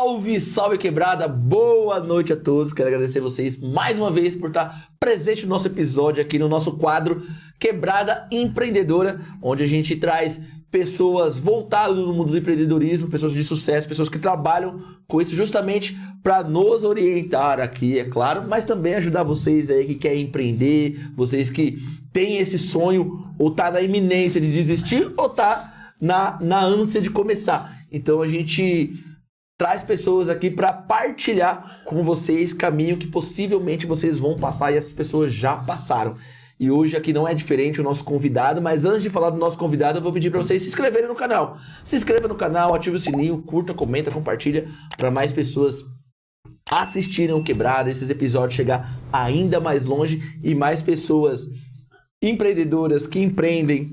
Salve, salve quebrada, boa noite a todos. Quero agradecer vocês mais uma vez por estar presente no nosso episódio aqui no nosso quadro Quebrada Empreendedora, onde a gente traz pessoas voltadas no mundo do empreendedorismo, pessoas de sucesso, pessoas que trabalham com isso justamente para nos orientar aqui, é claro, mas também ajudar vocês aí que querem empreender, vocês que têm esse sonho ou tá na iminência de desistir ou tá na ânsia de começar. Então a gente traz pessoas aqui para partilhar com vocês caminho que possivelmente vocês vão passar e essas pessoas já passaram. E hoje aqui não é diferente o nosso convidado, mas antes de falar do nosso convidado, eu vou pedir para vocês se inscreverem no canal. Se inscreva no canal, ative o sininho, curta, comenta, compartilha para mais pessoas assistirem o Quebrada, esses episódios chegar ainda mais longe e mais pessoas empreendedoras que empreendem,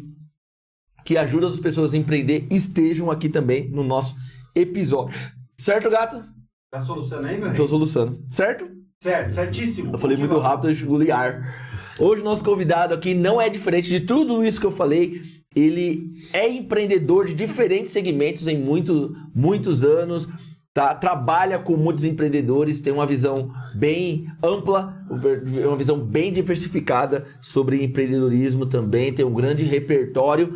que ajudam as pessoas a empreender, estejam aqui também no nosso episódio. Certo, gato? Tá soluçando aí, meu rei? Tô soluçando. Certo? Certo, certíssimo. Eu falei muito rápido, eu engoli ar. Hoje o nosso convidado aqui não é diferente de tudo isso que eu falei. Ele é empreendedor de diferentes segmentos em muitos anos. Tá? Trabalha com muitos empreendedores, tem uma visão bem ampla, uma visão bem diversificada sobre empreendedorismo também. Tem um grande repertório.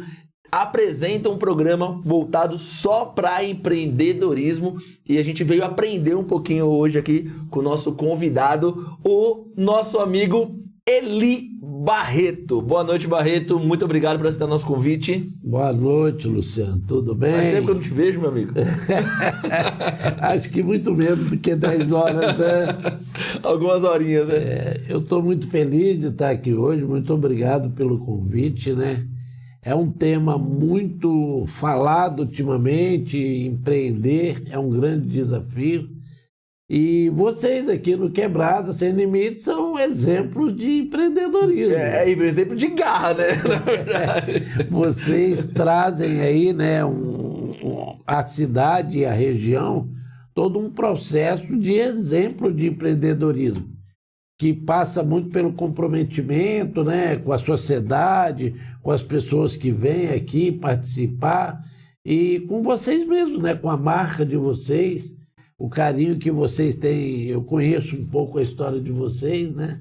Apresenta um programa voltado só para empreendedorismo e a gente veio aprender um pouquinho hoje aqui com o nosso convidado, o nosso amigo Eli Barreto. Boa noite, Barreto. Muito obrigado por aceitar nosso convite. Boa noite, Luciano. Tudo bem? Faz tempo que eu não te vejo, meu amigo. Acho que muito menos do que 10 horas, né? Algumas horinhas, né? Eu estou muito feliz de estar aqui hoje. Muito obrigado pelo convite, né? É um tema muito falado ultimamente, empreender é um grande desafio. E vocês aqui no Quebrada Sem Limites são exemplos de empreendedorismo. É exemplo de garra, né? Na verdade. Vocês trazem aí, né, a cidade e a região todo um processo de exemplo de empreendedorismo, que passa muito pelo comprometimento, né, com a sociedade, com as pessoas que vêm aqui participar e com vocês mesmos, né, com a marca de vocês, o carinho que vocês têm. Eu conheço um pouco a história de vocês, né?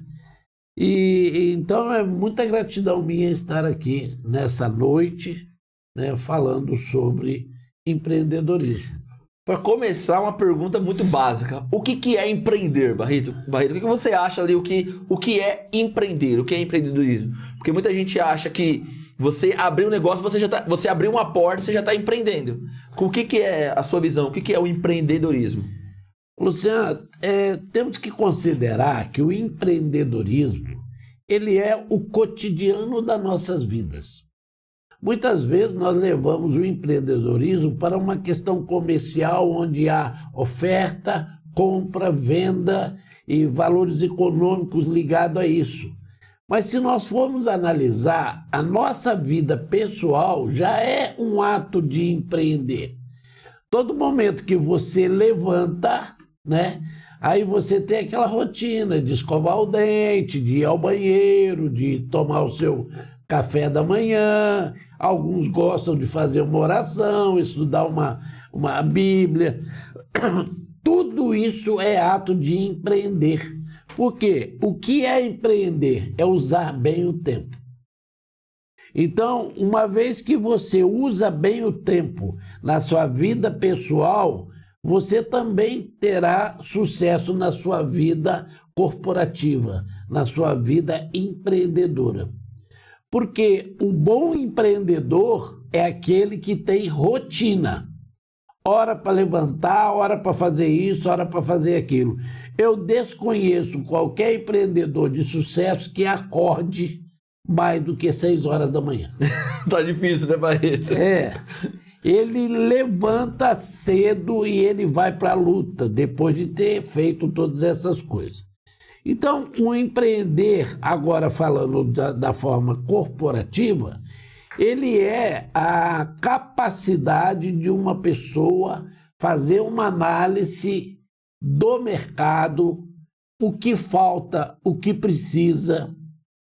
E então é muita gratidão minha estar aqui nessa noite, né, falando sobre empreendedorismo. Para começar, uma pergunta muito básica. O que é empreender, Barreto? Barreto, o que você acha ali, o que é empreender, o que é empreendedorismo? Porque muita gente acha que você abrir um negócio, você abrir uma porta, você já está empreendendo. O que é a sua visão? O que é o empreendedorismo? Luciano, temos que considerar que o empreendedorismo, ele é o cotidiano das nossas vidas. Muitas vezes nós levamos o empreendedorismo para uma questão comercial onde há oferta, compra, venda e valores econômicos ligados a isso. Mas se nós formos analisar, a nossa vida pessoal já é um ato de empreender. Todo momento que você levanta, né, aí você tem aquela rotina de escovar o dente, de ir ao banheiro, de tomar o seu café da manhã, alguns gostam de fazer uma oração, estudar uma Bíblia. Tudo isso é ato de empreender. Porque o que é empreender? É usar bem o tempo. Então, uma vez que você usa bem o tempo na sua vida pessoal, você também terá sucesso na sua vida corporativa, na sua vida empreendedora. Porque o bom empreendedor é aquele que tem rotina. Hora para levantar, hora para fazer isso, hora para fazer aquilo. Eu desconheço qualquer empreendedor de sucesso que acorde mais do que 6 horas da manhã. Tá difícil, né, Barreto? Ele levanta cedo e ele vai para a luta, depois de ter feito todas essas coisas. Então, o empreender, agora falando da forma corporativa, ele é a capacidade de uma pessoa fazer uma análise do mercado, o que falta, o que precisa,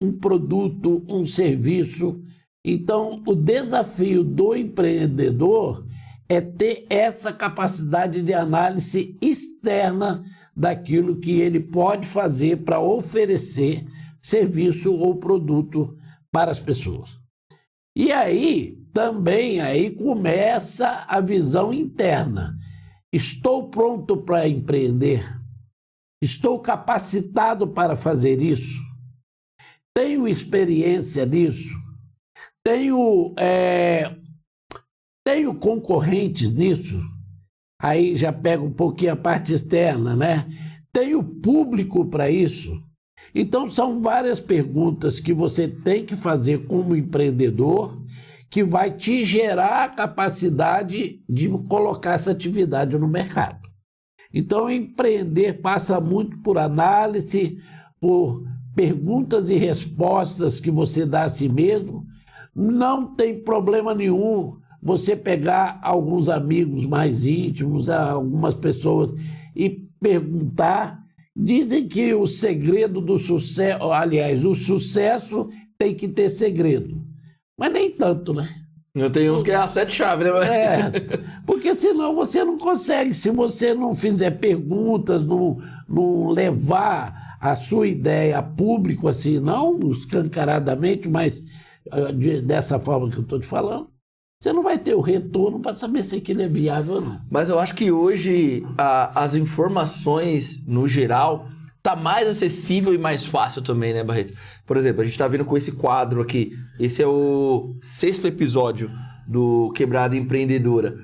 um produto, um serviço. Então, o desafio do empreendedor é ter essa capacidade de análise externa daquilo que ele pode fazer para oferecer serviço ou produto para as pessoas. E aí, também, aí começa a visão interna. Estou pronto para empreender? Estou capacitado para fazer isso? Tenho experiência nisso? Tenho concorrentes nisso? Aí já pega um pouquinho a parte externa, né? Tenho público para isso? Então, são várias perguntas que você tem que fazer como empreendedor que vai te gerar a capacidade de colocar essa atividade no mercado. Então, empreender passa muito por análise, por perguntas e respostas que você dá a si mesmo. Não tem problema nenhum você pegar alguns amigos mais íntimos, algumas pessoas, e perguntar. Dizem que o segredo do sucesso, aliás, o sucesso tem que ter segredo. Mas nem tanto, né? Eu tenho uns que é a 7 chaves, né? Porque senão você não consegue. Se você não fizer perguntas, não levar a sua ideia a público, assim, não escancaradamente, mas dessa forma que eu estou te falando, você não vai ter o retorno para saber se aquilo é viável ou não. Mas eu acho que hoje as informações, no geral, tá mais acessível e mais fácil também, né, Barreto? Por exemplo, a gente tá vindo com esse quadro aqui. Esse é o 6º episódio do Quebrada Empreendedora.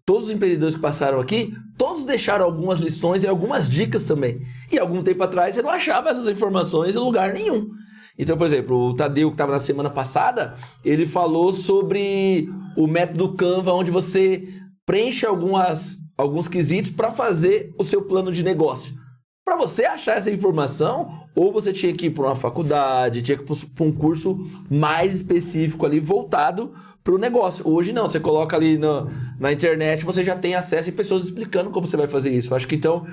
Todos os empreendedores que passaram aqui, todos deixaram algumas lições e algumas dicas também. E algum tempo atrás você não achava essas informações em lugar nenhum. Então, por exemplo, o Tadeu, que estava na semana passada, ele falou sobre o método Canva, onde você preenche alguns quesitos para fazer o seu plano de negócio. Para você achar essa informação, ou você tinha que ir para uma faculdade, tinha que ir para um curso mais específico ali, voltado para o negócio. Hoje não, você coloca ali na internet, você já tem acesso e pessoas explicando como você vai fazer isso. Eu acho que então,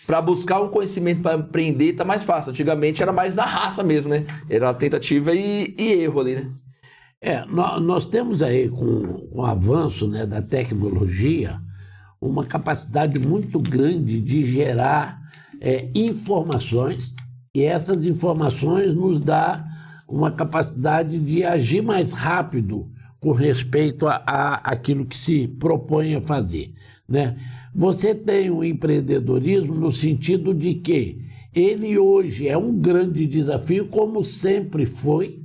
para buscar um conhecimento para empreender, tá mais fácil. Antigamente era mais na raça mesmo, né? Era tentativa e erro ali, né? Nós temos aí, com o avanço, né, da tecnologia, uma capacidade muito grande de gerar informações, e essas informações nos dá uma capacidade de agir mais rápido com respeito a aquilo que se propõe a fazer, né? Você tem o empreendedorismo no sentido de que ele hoje é um grande desafio, como sempre foi,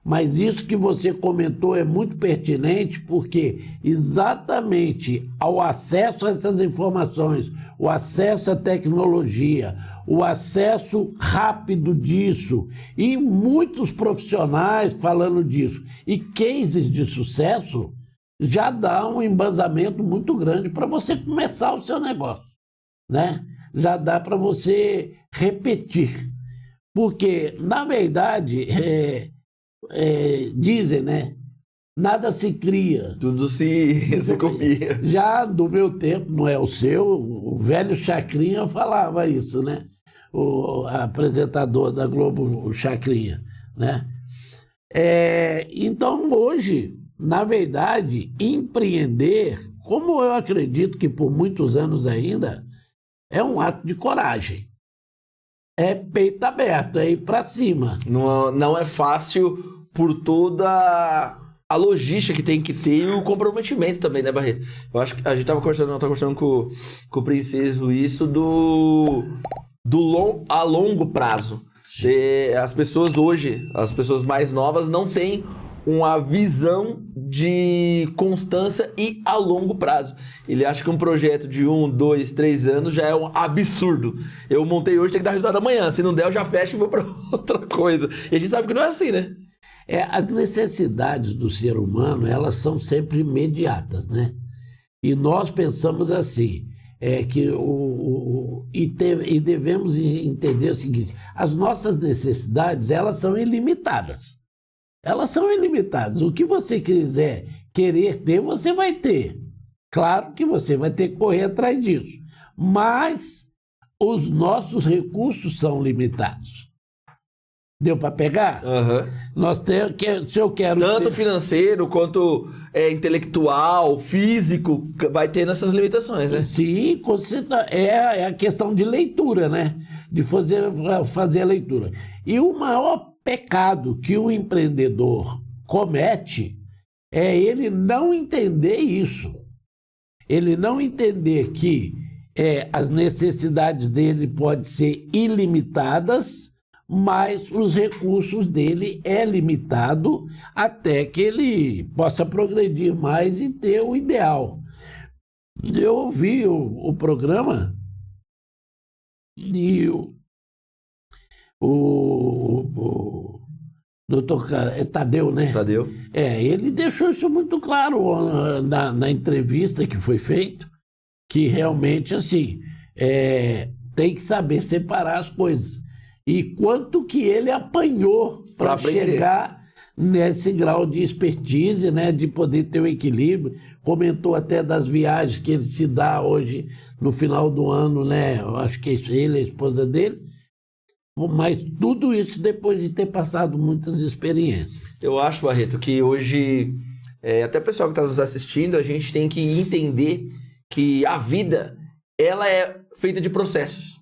mas isso que você comentou é muito pertinente, porque exatamente ao acesso a essas informações, o acesso à tecnologia, o acesso rápido disso, e muitos profissionais falando disso, e cases de sucesso, já dá um embasamento muito grande para você começar o seu negócio, né? Já dá para você repetir. Porque, na verdade, dizem, né? Nada se cria. Tudo se copia. Já do meu tempo, não é o seu, o velho Chacrinha falava isso, né? O apresentador da Globo, o Chacrinha, né? Então, hoje, na verdade, empreender, como eu acredito que por muitos anos ainda, é um ato de coragem. É peito aberto, é ir para cima. Não é fácil por toda a logística que tem que ter e o comprometimento também, né, Barreto? Eu acho que a gente tava conversando com o Princeso isso a longo prazo. As pessoas hoje, as pessoas mais novas, não têm uma visão de constância e a longo prazo. Ele acha que um projeto de 1, 2, 3 anos já é um absurdo. Eu montei hoje, tem que dar resultado amanhã. Se não der, eu já fecho e vou para outra coisa. E a gente sabe que não é assim, né? As necessidades do ser humano, elas são sempre imediatas, né? E nós pensamos assim, e devemos entender o seguinte: as nossas necessidades, elas são ilimitadas. Elas são ilimitadas. O que você querer ter, você vai ter. Claro que você vai ter que correr atrás disso. Mas os nossos recursos são limitados. Deu para pegar? Aham. Nós temos que, se eu quero... Tanto financeiro quanto intelectual, físico, vai ter essas limitações, né? Sim, é a questão de leitura, né? De fazer a leitura. E o maior pecado que o empreendedor comete é ele não entender isso. Ele não entender que as necessidades dele podem ser ilimitadas, mas os recursos dele é limitado até que ele possa progredir mais e ter o ideal. Eu ouvi o programa e o doutor Tadeu, né? Tadeu. Ele deixou isso muito claro na entrevista que foi feita, que realmente, assim, tem que saber separar as coisas. E quanto que ele apanhou para chegar nesse grau de expertise, né, de poder ter o equilíbrio. Comentou até das viagens que ele se dá hoje no final do ano, né? Eu acho que ele, a esposa dele. Mas tudo isso depois de ter passado muitas experiências. Eu acho, Barreto, que hoje, até o pessoal que está nos assistindo, a gente tem que entender que a vida, ela é feita de processos.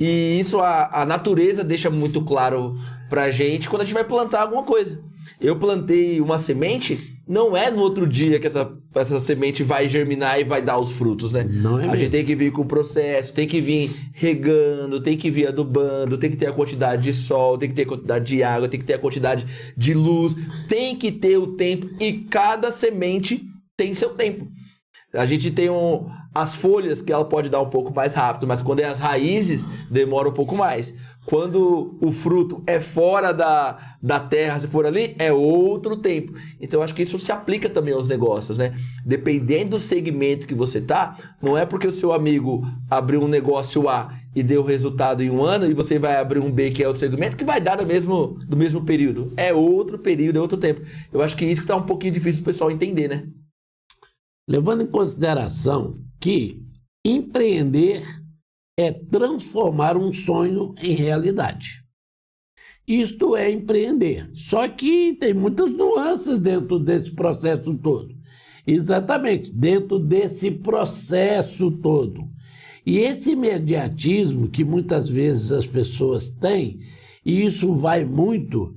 E isso a natureza deixa muito claro pra gente quando a gente vai plantar alguma coisa. Eu plantei uma semente, não é no outro dia que essa semente vai germinar e vai dar os frutos, né? Não é mesmo. A gente tem que vir com o processo, tem que vir regando, tem que vir adubando, tem que ter a quantidade de sol, tem que ter a quantidade de água, tem que ter a quantidade de luz, tem que ter o tempo e cada semente tem seu tempo. A gente tem as folhas que ela pode dar um pouco mais rápido, mas quando é as raízes, demora um pouco mais. Quando o fruto é fora da terra, se for ali, é outro tempo. Então, acho que isso se aplica também aos negócios, né? Dependendo do segmento que você tá, não é porque o seu amigo abriu um negócio A e deu resultado em um ano e você vai abrir um B, que é outro segmento, que vai dar do mesmo período. É outro período, é outro tempo. Eu acho que isso que tá um pouquinho difícil do pessoal entender, né? Levando em consideração que empreender é transformar um sonho em realidade. Isto é empreender. Só que tem muitas nuances dentro desse processo todo. Exatamente, dentro desse processo todo. E esse imediatismo que muitas vezes as pessoas têm, e isso vai muito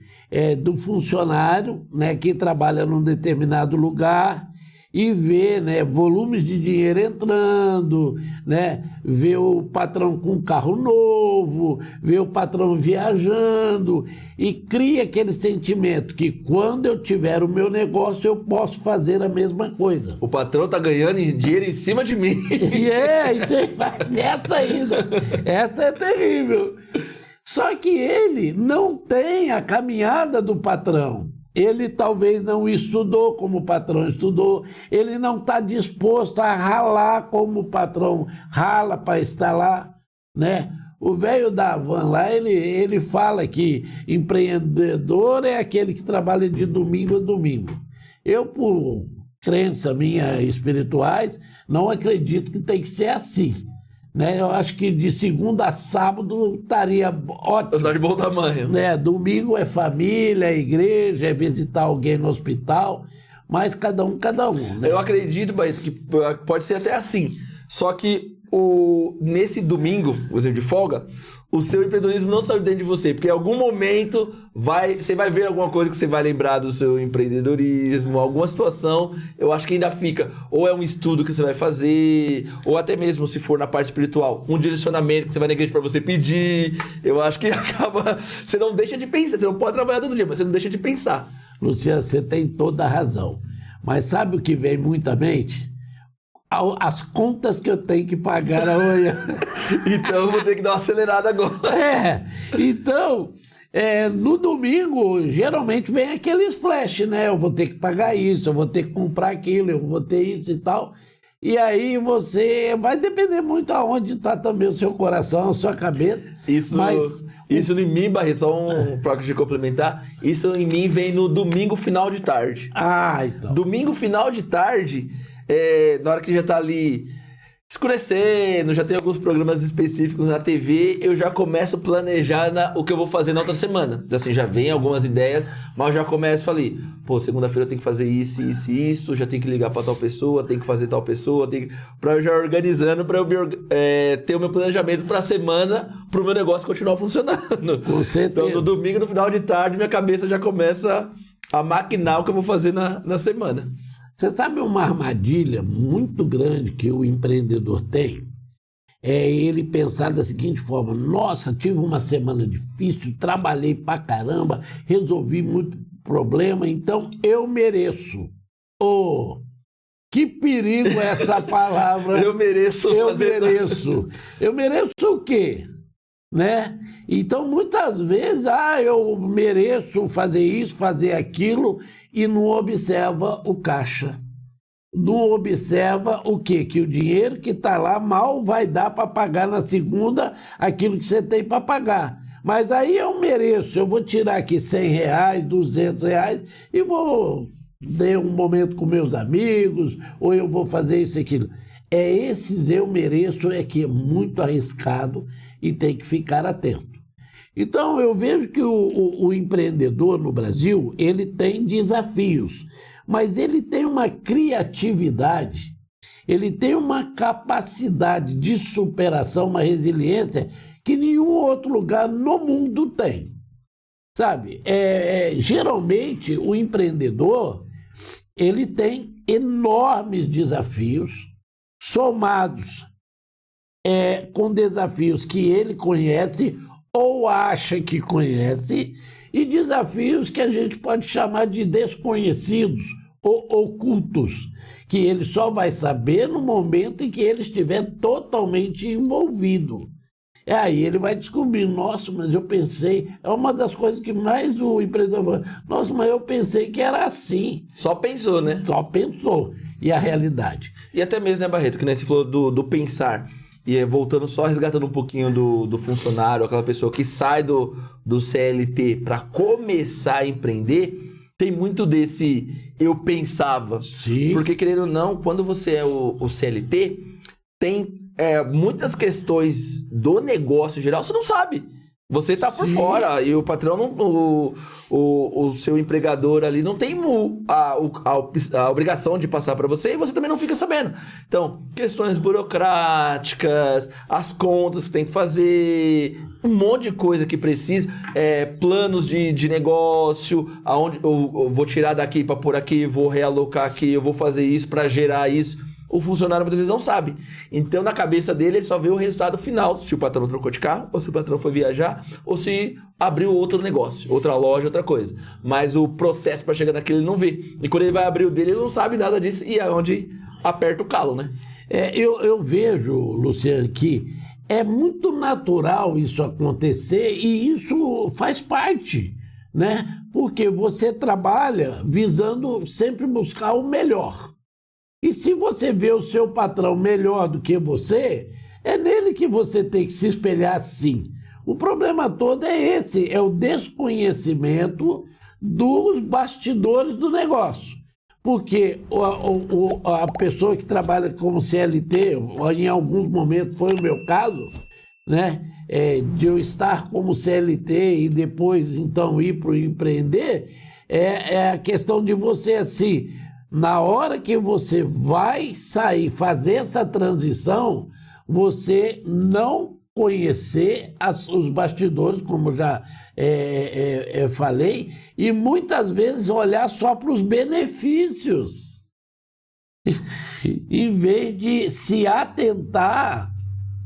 do funcionário, né, que trabalha num determinado lugar e vê, né, volumes de dinheiro entrando, né, vê o patrão com um carro novo, vê o patrão viajando e cria aquele sentimento que quando eu tiver o meu negócio eu posso fazer a mesma coisa. O patrão tá ganhando dinheiro em cima de mim. E tem mais essa ainda. Essa é terrível. Só que ele não tem a caminhada do patrão. Ele talvez não estudou como o patrão estudou, ele não está disposto a ralar como o patrão rala para estar lá, né? O velho da van lá, ele fala que empreendedor é aquele que trabalha de domingo a domingo. Eu, por crença minha espirituais, não acredito que tem que ser assim. Né? Eu acho que de segunda a sábado estaria ótimo. Está de bom tamanho. Né? Domingo é família, é igreja, é visitar alguém no hospital, mas cada um. Né? Eu acredito, Barreto, que pode ser até assim. Só que nesse domingo, por exemplo, de folga, o seu empreendedorismo não saiu dentro de você, porque em algum momento você vai ver alguma coisa que você vai lembrar do seu empreendedorismo, alguma situação, eu acho que ainda fica, ou é um estudo que você vai fazer, ou até mesmo se for na parte espiritual, um direcionamento que você vai na igreja para você pedir, eu acho que acaba, você não deixa de pensar, você não pode trabalhar todo dia, mas você não deixa de pensar. Luciano, você tem toda a razão, mas sabe o que vem muito à mente? As contas que eu tenho que pagar amanhã. Então eu vou ter que dar uma acelerada agora. Então, no domingo, geralmente vem aqueles flash, né? Eu vou ter que pagar isso, eu vou ter que comprar aquilo, eu vou ter isso e tal. E aí você vai depender muito aonde está também o seu coração, a sua cabeça. Isso em mim, Barreto, só para te complementar, isso em mim vem no domingo final de tarde. Então. Domingo final de tarde... na hora que já tá ali escurecendo, já tem alguns programas específicos na TV, eu já começo a planejar o que eu vou fazer na outra semana. Assim, já vem algumas ideias, mas eu já começo ali. Pô, segunda-feira eu tenho que fazer isso, isso e isso, já tenho que ligar pra tal pessoa, tenho que fazer tal pessoa, pra eu já organizando, pra eu ter o meu planejamento pra semana, pro meu negócio continuar funcionando. Com certeza. Então, no domingo, no final de tarde, minha cabeça já começa a maquinar o que eu vou fazer na semana. Você sabe uma armadilha muito grande que o empreendedor tem? É ele pensar da seguinte forma: nossa, tive uma semana difícil, trabalhei pra caramba, resolvi muito problema, então eu mereço. Oh, que perigo essa palavra. Eu mereço. Eu mereço. Eu mereço o quê? Né? Então, muitas vezes, eu mereço fazer isso, fazer aquilo, e não observa o caixa. Não observa o quê? Que o dinheiro que está lá mal vai dar para pagar na segunda aquilo que você tem para pagar. Mas aí eu mereço, eu vou tirar aqui R$100, R$200 e vou dar um momento com meus amigos, ou eu vou fazer isso e aquilo. Esses eu mereço que é muito arriscado e tem que ficar atento. Então, eu vejo que o empreendedor no Brasil, ele tem desafios, mas ele tem uma criatividade, ele tem uma capacidade de superação, uma resiliência que nenhum outro lugar no mundo tem. Sabe? Geralmente, o empreendedor, ele tem enormes desafios, somados com desafios que ele conhece ou acha que conhece, e desafios que a gente pode chamar de desconhecidos ou ocultos, que ele só vai saber no momento em que ele estiver totalmente envolvido. Aí ele vai descobrir: nossa, mas eu pensei... É uma das coisas que mais o empreendedor fala: nossa, mas eu pensei que era assim. Só pensou, né? Só pensou. E a realidade? E até mesmo, né, Barreto, que nem você falou do pensar. E voltando só, resgatando um pouquinho do funcionário, aquela pessoa que sai do CLT para começar a empreender, tem muito desse eu pensava. Sim. Porque, querendo ou não, quando você é o CLT, tem muitas questões do negócio em geral, você não sabe. Você tá por fora e o patrão, o seu empregador ali não tem a obrigação de passar para você, e você também não fica sabendo. Então, questões burocráticas, as contas que tem que fazer, um monte de coisa que precisa, planos de negócio, aonde eu vou tirar daqui para pôr aqui, vou realocar aqui, eu vou fazer isso para gerar isso. O funcionário muitas vezes não sabe. Então, na cabeça dele, ele só vê o resultado final. Se o patrão trocou de carro, ou se o patrão foi viajar, ou se abriu outro negócio, outra loja, outra coisa. Mas o processo para chegar naquele ele não vê. E quando ele vai abrir o dele, ele não sabe nada disso, e é onde aperta o calo, né? Eu vejo, Luciano, que é muito natural isso acontecer, e isso faz parte, né? Porque você trabalha visando sempre buscar o melhor. E se você vê o seu patrão melhor do que você, é nele que você tem que se espelhar, sim. O problema todo é esse, é o desconhecimento dos bastidores do negócio. Porque a pessoa que trabalha como CLT, em alguns momentos foi o meu caso, né? De eu estar como CLT e depois então ir para o empreender, é a questão de você assim... Na hora que você vai sair, fazer essa transição, você não conhecer os bastidores, como já falei, e muitas vezes olhar só para os benefícios, em vez de se atentar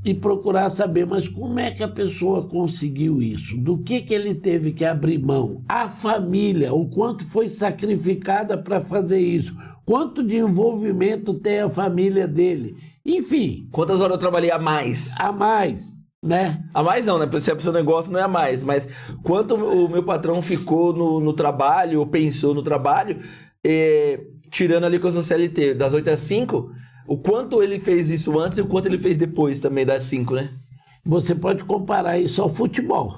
e procurar saber, mas como é que a pessoa conseguiu isso? Do que ele teve que abrir mão? A família, o quanto foi sacrificada para fazer isso? Quanto de envolvimento tem a família dele? Enfim. Quantas horas eu trabalhei a mais? A mais, né? A mais não, né? Se é pro seu negócio, não é a mais. Mas quanto o meu patrão ficou no trabalho, ou pensou no trabalho, tirando ali com a sua CLT, das 8 às 5... O quanto ele fez isso antes e o quanto ele fez depois também das 5, né? Você pode comparar isso ao futebol,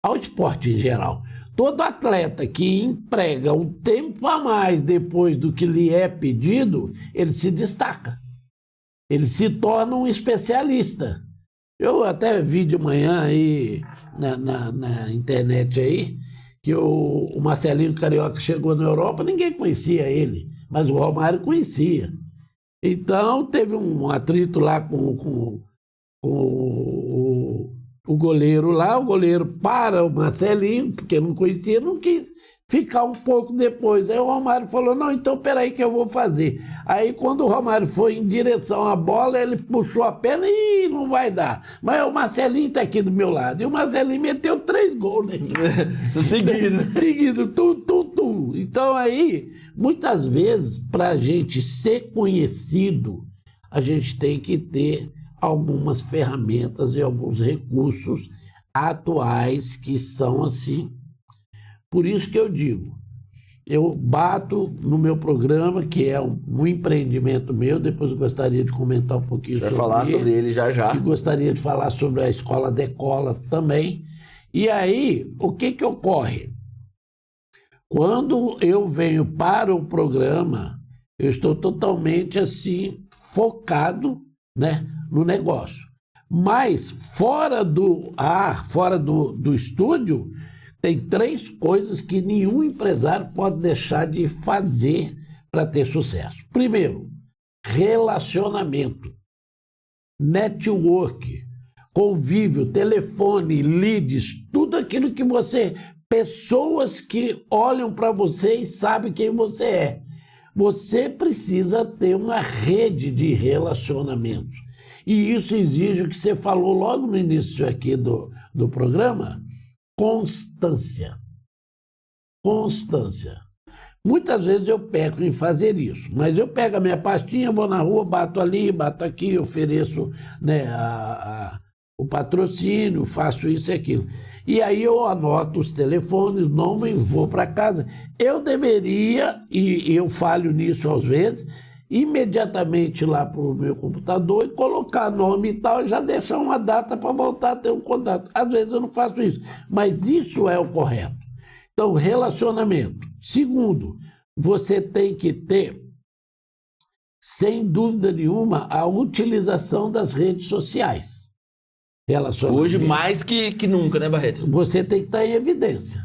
ao esporte em geral. Todo atleta que emprega um tempo a mais depois do que lhe é pedido, ele se destaca. ele se torna um especialista. Eu até vi de manhã aí na internet aí que o Marcelinho Carioca chegou na Europa, ninguém conhecia ele, mas o Romário conhecia. Então teve um atrito lá com o goleiro lá, o goleiro para o Marcelinho, porque não conhecia, não quis ficar um pouco depois. Aí o Romário falou, não, então peraí que eu vou fazer. Aí quando o Romário foi em direção à bola, ele puxou a perna e não vai dar. Mas o Marcelinho está aqui do meu lado. E o Marcelinho meteu 3 gols, né? Seguido, tum, tum, tum. Então aí, muitas vezes, para a gente ser conhecido, a gente tem que ter algumas ferramentas e alguns recursos atuais que são assim. Por isso que eu digo, eu bato no meu programa, que é um empreendimento meu, depois eu gostaria de comentar um pouquinho sobre ele. Vai falar sobre ele já. E gostaria de falar sobre a Escola Decola também. E aí, o que ocorre? Quando eu venho para o programa, eu estou totalmente assim, focado, né, no negócio. Mas fora do estúdio, tem 3 coisas que nenhum empresário pode deixar de fazer para ter sucesso. Primeiro, relacionamento, network, convívio, telefone, leads, tudo aquilo que você... Pessoas que olham para você e sabem quem você é. Você precisa ter uma rede de relacionamentos. E isso exige o que você falou logo no início aqui do programa, constância. Constância. Muitas vezes eu peco em fazer isso, mas eu pego a minha pastinha, vou na rua, bato ali, bato aqui, ofereço, né, o patrocínio, faço isso e aquilo. E aí eu anoto os telefones, nome, vou para casa. Eu deveria, e eu falho nisso às vezes, imediatamente lá para o meu computador e colocar nome e tal, e já deixar uma data para voltar a ter um contato. Às vezes eu não faço isso, mas isso é o correto. Então, relacionamento. Segundo, você tem que ter, sem dúvida nenhuma, a utilização das redes sociais. Hoje mais que nunca, né, Barreto? Você tem que estar em evidência,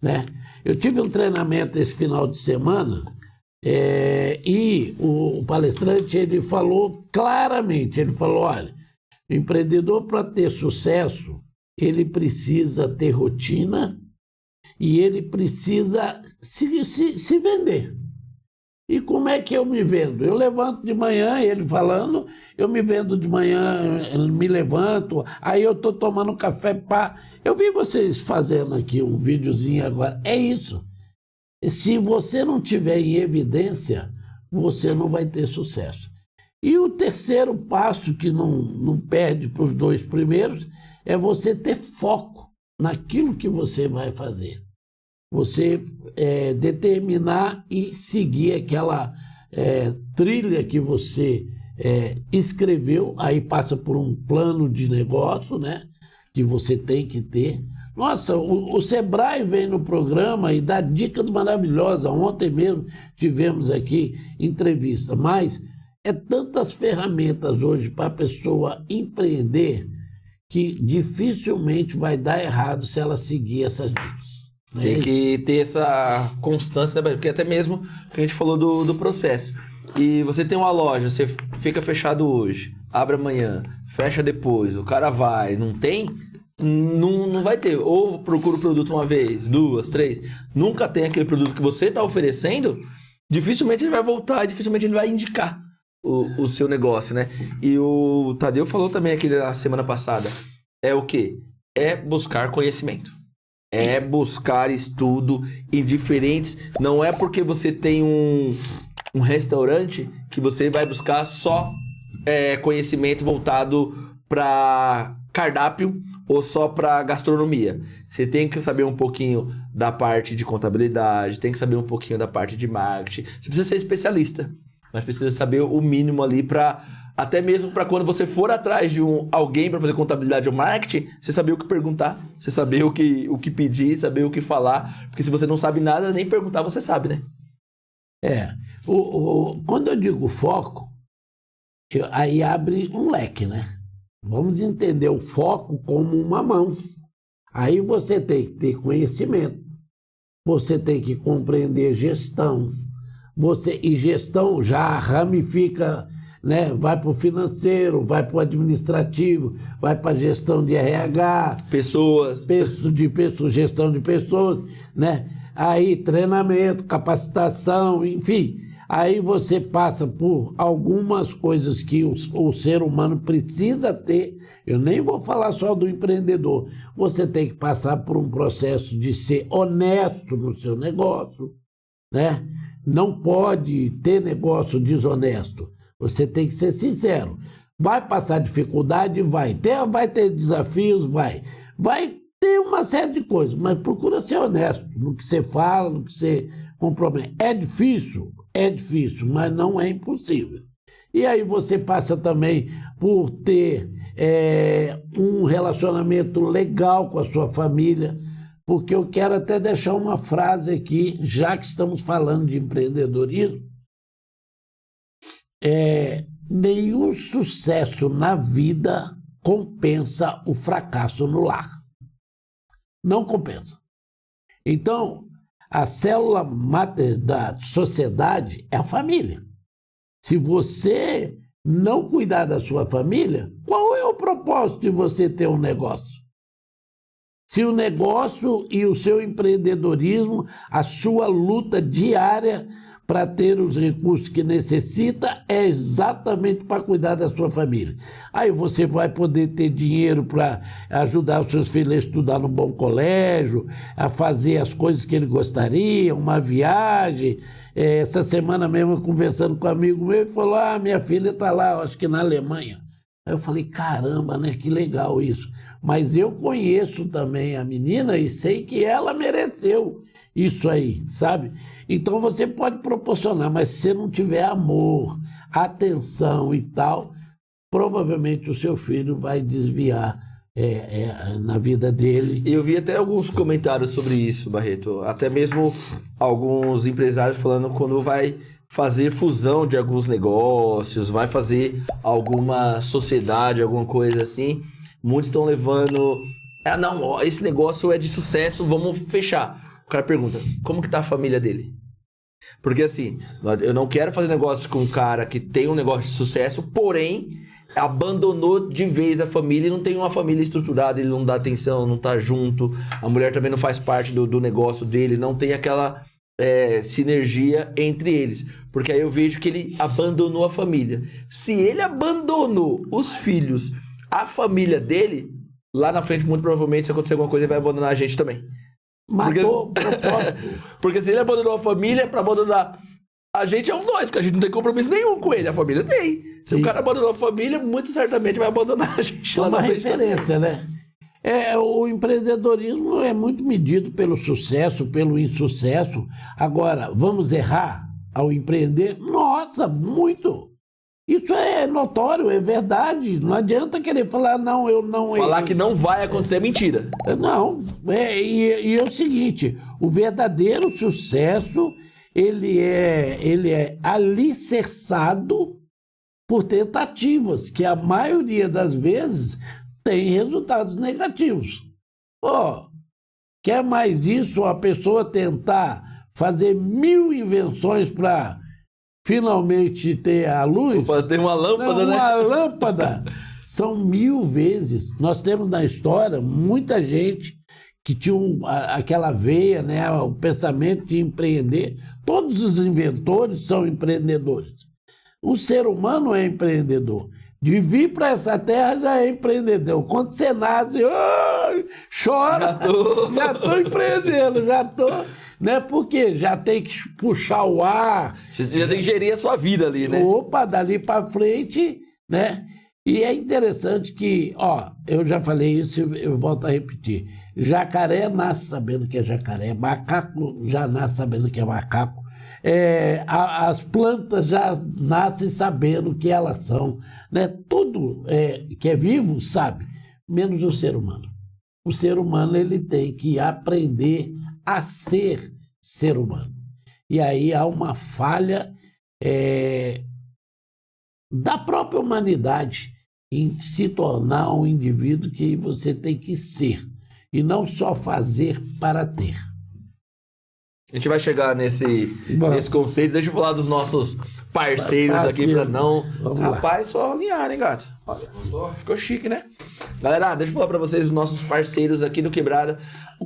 né? Eu tive um treinamento esse final de semana e o palestrante ele falou claramente, ele falou, olha, o empreendedor para ter sucesso, ele precisa ter rotina e ele precisa se vender. E como é que eu me vendo? Eu levanto de manhã, ele falando, eu me vendo de manhã, me levanto, aí eu estou tomando café, pá. Eu vi vocês fazendo aqui um videozinho agora. É isso. Se você não tiver em evidência, você não vai ter sucesso. E o terceiro passo, que não perde para os 2 primeiros, é você ter foco naquilo que você vai fazer. Você determinar e seguir aquela trilha que você escreveu, aí passa por um plano de negócio, né, que você tem que ter. Nossa, o Sebrae vem no programa e dá dicas maravilhosas. Ontem mesmo tivemos aqui entrevista, mas é tantas ferramentas hoje para a pessoa empreender que dificilmente vai dar errado se ela seguir essas dicas. Tem que ter essa constância, porque até mesmo que a gente falou do processo. E você tem uma loja, você fica fechado hoje, abre amanhã, fecha depois, o cara vai, não tem, não vai ter. Ou procura o produto uma vez, 2, 3, nunca tem aquele produto que você está oferecendo, dificilmente ele vai voltar, dificilmente ele vai indicar o seu negócio, né? E o Tadeu falou também aqui na semana passada, é o quê? É buscar conhecimento. É buscar estudo em diferentes... Não é porque você tem um restaurante que você vai buscar só conhecimento voltado para cardápio ou só para gastronomia. Você tem que saber um pouquinho da parte de contabilidade, tem que saber um pouquinho da parte de marketing. Você precisa ser especialista, mas precisa saber o mínimo ali para... Até mesmo para quando você for atrás de alguém para fazer contabilidade ou marketing, você saber o que perguntar, você saber o que pedir, saber o que falar. Porque se você não sabe nada, nem perguntar você sabe, né? Quando eu digo foco, Aí abre um leque, né? Vamos entender o foco como uma mão. Aí você tem que ter conhecimento, você tem que compreender gestão, e gestão já ramifica, né? Vai para o financeiro, vai para o administrativo, vai para a gestão de RH, gestão de pessoas, né? Aí treinamento, capacitação, enfim. Aí você passa por algumas coisas que o ser humano precisa ter. Eu nem vou falar só do empreendedor. Você tem que passar por um processo de ser honesto no seu negócio, né? Não pode ter negócio desonesto. Você tem que ser sincero. Vai passar dificuldade? Vai ter desafios? Vai ter uma série de coisas, mas procura ser honesto no que você fala, no que você compromete. É difícil, mas não é impossível. E aí você passa também por ter um relacionamento legal com a sua família, porque eu quero até deixar uma frase aqui, já que estamos falando de empreendedorismo. Nenhum sucesso na vida compensa o fracasso no lar. Não compensa. Então, a célula máter da sociedade é a família. Se você não cuidar da sua família, qual é o propósito de você ter um negócio? Se o negócio e o seu empreendedorismo, a sua luta diária para ter os recursos que necessita, é exatamente para cuidar da sua família. Aí você vai poder ter dinheiro para ajudar os seus filhos a estudar num bom colégio, a fazer as coisas que ele gostaria, uma viagem. Essa semana mesmo, conversando com um amigo meu, ele falou, minha filha está lá, acho que na Alemanha. Aí eu falei, caramba, né, que legal isso. Mas eu conheço também a menina e sei que ela mereceu isso aí, sabe? Então você pode proporcionar, mas se você não tiver amor, atenção e tal, provavelmente o seu filho vai desviar na vida dele. Eu vi até alguns comentários sobre isso, Barreto. Até mesmo alguns empresários falando quando vai fazer fusão de alguns negócios, vai fazer alguma sociedade, alguma coisa assim. Muitos estão levando... não, esse negócio é de sucesso, vamos fechar. O cara pergunta, como que tá a família dele? Porque assim, eu não quero fazer negócio com um cara que tem um negócio de sucesso, porém, abandonou de vez a família e não tem uma família estruturada, ele não dá atenção, não tá junto, a mulher também não faz parte do negócio dele, não tem aquela sinergia entre eles. Porque aí eu vejo que ele abandonou a família. Se ele abandonou os filhos, a família dele, lá na frente, muito provavelmente, se acontecer alguma coisa, ele vai abandonar a gente também. Matou porque se ele abandonou a família, para abandonar a gente é um dois, porque a gente não tem compromisso nenhum com ele, a família tem. Se o cara abandonou a família, muito certamente vai abandonar a gente lá na frente. É uma referência, né? O empreendedorismo é muito medido pelo sucesso, pelo insucesso. Agora, vamos errar ao empreender? Nossa, muito! Isso é notório, é verdade. Não adianta querer falar, não, eu não... Falar que não vai acontecer é mentira. Não, e é o seguinte, o verdadeiro sucesso, ele é alicerçado por tentativas, que a maioria das vezes tem resultados negativos. Quer mais isso, a pessoa tentar fazer 1000 invenções para finalmente ter a luz? Ter uma lâmpada, né? Uma lâmpada. São 1000 vezes. Nós temos na história muita gente que tinha aquela veia, né, o pensamento de empreender. Todos os inventores são empreendedores. O ser humano é empreendedor. De vir para essa terra já é empreendedor. Quando você nasce, chora. Já tô empreendendo, né? Porque já tem que puxar o ar. Você já tem que gerir a sua vida ali, né? Opa, dali para frente, né? E é interessante que, eu já falei isso e eu volto a repetir. Jacaré nasce sabendo que é jacaré, macaco já nasce sabendo que é macaco. As plantas já nascem sabendo que elas são, né? Tudo que é vivo sabe, menos o ser humano. O ser humano ele tem que aprender a ser humano. E aí há uma falha da própria humanidade em se tornar um indivíduo que você tem que ser e não só fazer para ter. A gente vai chegar nesse conceito. Deixa eu falar dos nossos parceiros aqui pra não... Rapaz, só alinhar, hein, gato? Olha, ficou chique, né? Galera, deixa eu falar pra vocês os nossos parceiros aqui no Quebrada.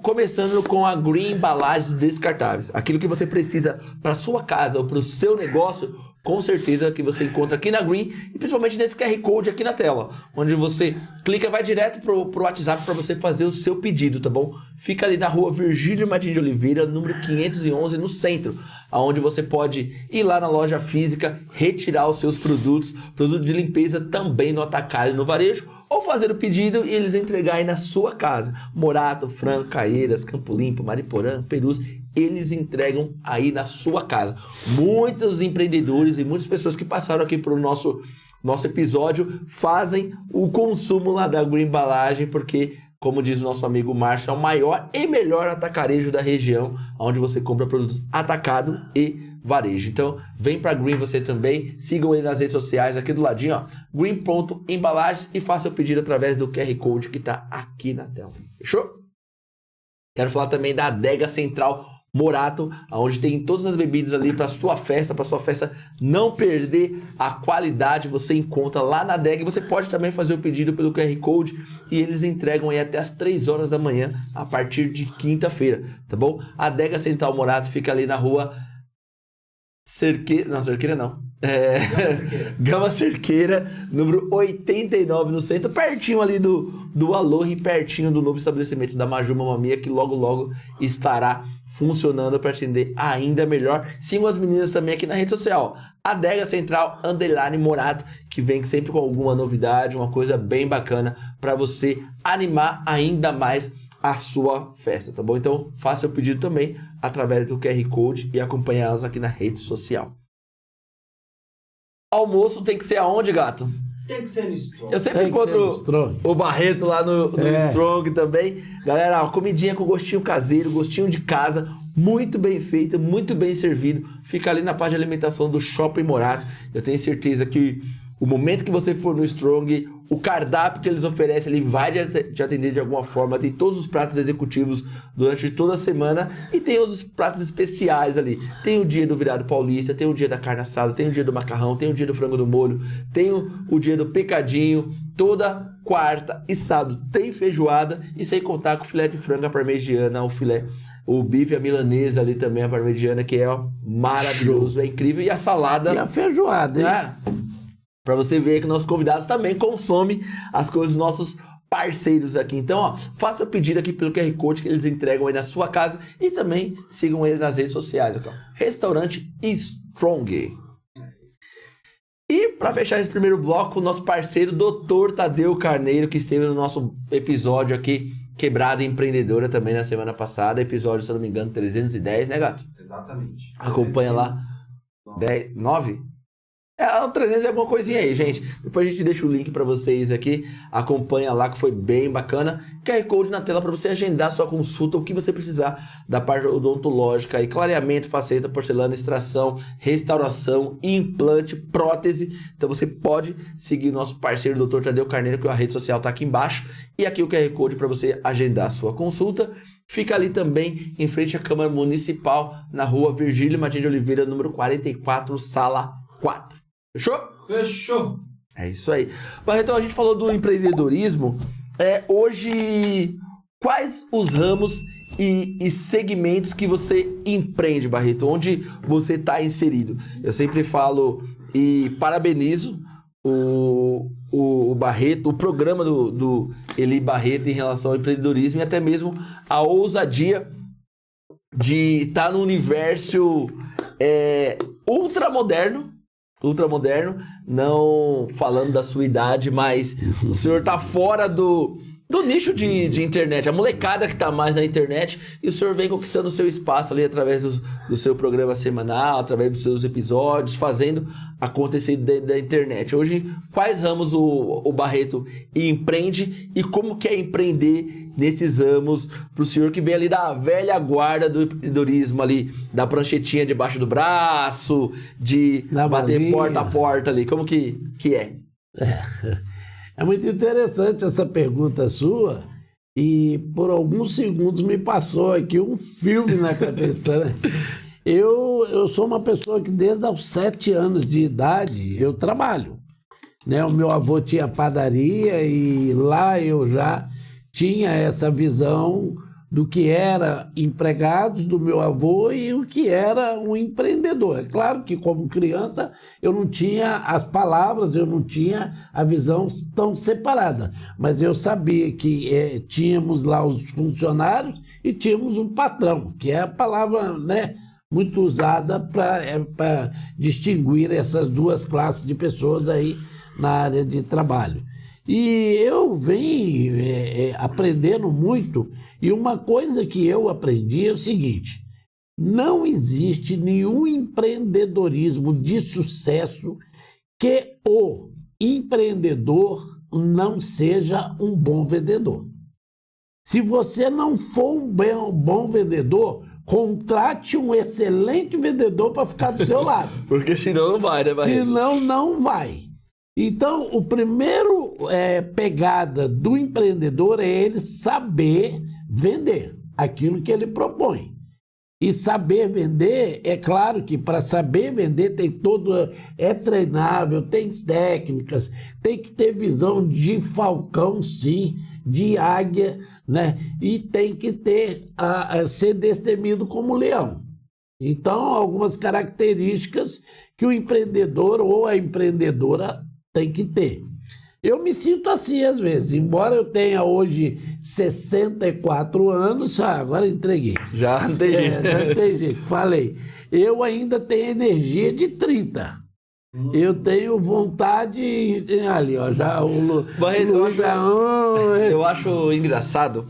Começando com a Green Embalagens Descartáveis. Aquilo que você precisa para sua casa ou para o seu negócio, com certeza que você encontra aqui na Green e principalmente nesse QR Code aqui na tela, onde você clica, vai direto pro WhatsApp para você fazer o seu pedido, tá bom? Fica ali na rua Virgílio Martins de Oliveira, número 511, no centro, onde você pode ir lá na loja física, retirar os seus produtos de limpeza também no atacado e no varejo, ou fazer o pedido e eles entregarem na sua casa. Morato, Franco, Caieiras, Campo Limpo, Mariporã, Perus, eles entregam aí na sua casa. Muitos empreendedores e muitas pessoas que passaram aqui para o nosso episódio fazem o consumo lá da Green Embalagem, porque, como diz o nosso amigo Márcio, é o maior e melhor atacarejo da região, onde você compra produtos atacado e varejo. Então, vem pra Green você também, sigam ele nas redes sociais, aqui do ladinho, ó, green.embalagens, e faça o pedido através do QR Code que tá aqui na tela. Fechou? Quero falar também da Adega Central Morato, onde tem todas as bebidas ali para sua festa não perder a qualidade, você encontra lá na adega e você pode também fazer o pedido pelo QR Code e eles entregam aí até as 3 horas da manhã a partir de quinta-feira, tá bom? A Adega Central Morato fica ali na rua Gama Cerqueira, número 89 no centro, pertinho ali do Aloha e pertinho do novo estabelecimento da Maju Mamma Mia, que logo estará funcionando para atender ainda melhor. Sigam as meninas também aqui na rede social, Adega Central Morato, que vem sempre com alguma novidade, uma coisa bem bacana para você animar ainda mais a sua festa, tá bom? Então faça o pedido também através do QR Code e acompanhe elas aqui na rede social. Almoço tem que ser aonde, gato? Tem que ser no Strong. Eu sempre encontro o Barreto lá no Strong também. Galera, uma comidinha com gostinho caseiro, gostinho de casa, muito bem feita, muito bem servido. Fica ali na parte de alimentação do Shopping Morato. Eu tenho certeza que o momento que você for no Strong, o cardápio que eles oferecem, ele vai te atender de alguma forma. Tem todos os pratos executivos durante toda a semana e tem os pratos especiais ali. Tem o dia do virado paulista, tem o dia da carne assada, tem o dia do macarrão, tem o dia do frango no molho, tem o dia do picadinho. Toda quarta e sábado tem feijoada e sem contar com o filé de frango à parmegiana, o bife, a milanesa ali também, a parmegiana, que é maravilhoso, é incrível. E a salada. E a feijoada, hein? Pra você ver que nossos convidados também consomem as coisas dos nossos parceiros aqui. Então, ó, faça o pedido aqui pelo QR Code que eles entregam aí na sua casa e também sigam ele nas redes sociais. Aqui, ó. Restaurante Strong. E para fechar esse primeiro bloco, o nosso parceiro Dr. Tadeu Carneiro, que esteve no nosso episódio aqui, Quebrada Empreendedora, também na semana passada. Episódio, se eu não me engano, 310, né, gato? Exatamente. Acompanha lá. 9? É, 300 é alguma coisinha aí, gente. Depois a gente deixa o link pra vocês aqui. Acompanha lá, que foi bem bacana. QR Code na tela pra você agendar sua consulta, o que você precisar da parte odontológica aí, clareamento, faceta, porcelana, extração, restauração, implante, prótese. Então você pode seguir o nosso parceiro Dr. Tadeu Carneiro, que a rede social tá aqui embaixo. E aqui o QR Code para você agendar a sua consulta. Fica ali também em frente à Câmara Municipal, na rua Virgílio Martins de Oliveira, número 44, sala 4. Fechou? Fechou. É isso aí. Mas então a gente falou do empreendedorismo. Hoje, quais os ramos e segmentos que você empreende, Barreto? Onde você está inserido? Eu sempre falo e parabenizo o Barreto, o programa do Eli Barreto em relação ao empreendedorismo e até mesmo a ousadia de estar no universo ultramoderno, não falando da sua idade, mas o senhor tá fora do nicho de internet, a molecada que tá mais na internet, e o senhor vem conquistando o seu espaço ali através do seu programa semanal, através dos seus episódios, fazendo acontecer da internet. Hoje, quais ramos o Barreto empreende e como que é empreender nesses ramos pro senhor que vem ali da velha guarda do empreendedorismo ali, da pranchetinha debaixo do braço, de Da bater balinha. porta a porta ali, como que é? É muito interessante essa pergunta sua e por alguns segundos me passou aqui um filme na cabeça, né? Eu sou uma pessoa que desde os 7 anos de idade eu trabalho, né? O meu avô tinha padaria e lá eu já tinha essa visão do que era empregados do meu avô e o que era um empreendedor. É claro que como criança eu não tinha as palavras, eu não tinha a visão tão separada, mas eu sabia que tínhamos lá os funcionários e tínhamos um patrão, que é a palavra, né, muito usada para distinguir essas duas classes de pessoas aí na área de trabalho. E eu venho aprendendo muito, e uma coisa que eu aprendi é o seguinte: não existe nenhum empreendedorismo de sucesso que o empreendedor não seja um bom vendedor. Se você não for um bom vendedor, contrate um excelente vendedor para ficar do seu lado. Porque senão não vai, né, Barreto? Senão não vai. Então, o primeiro pegada do empreendedor é ele saber vender aquilo que ele propõe. E saber vender, é claro que para saber vender tem é treinável, tem técnicas, tem que ter visão de falcão, sim, de águia, né? E tem que ter ser destemido como leão. Então, algumas características que o empreendedor ou a empreendedora tem que ter. Eu me sinto assim às vezes, embora eu tenha hoje 64 anos, agora entreguei. Já não tem jeito. Já não tem jeito, falei. Eu ainda tenho energia de 30. Eu tenho vontade, ali, ó, já o Barreto, Luiz eu acho engraçado,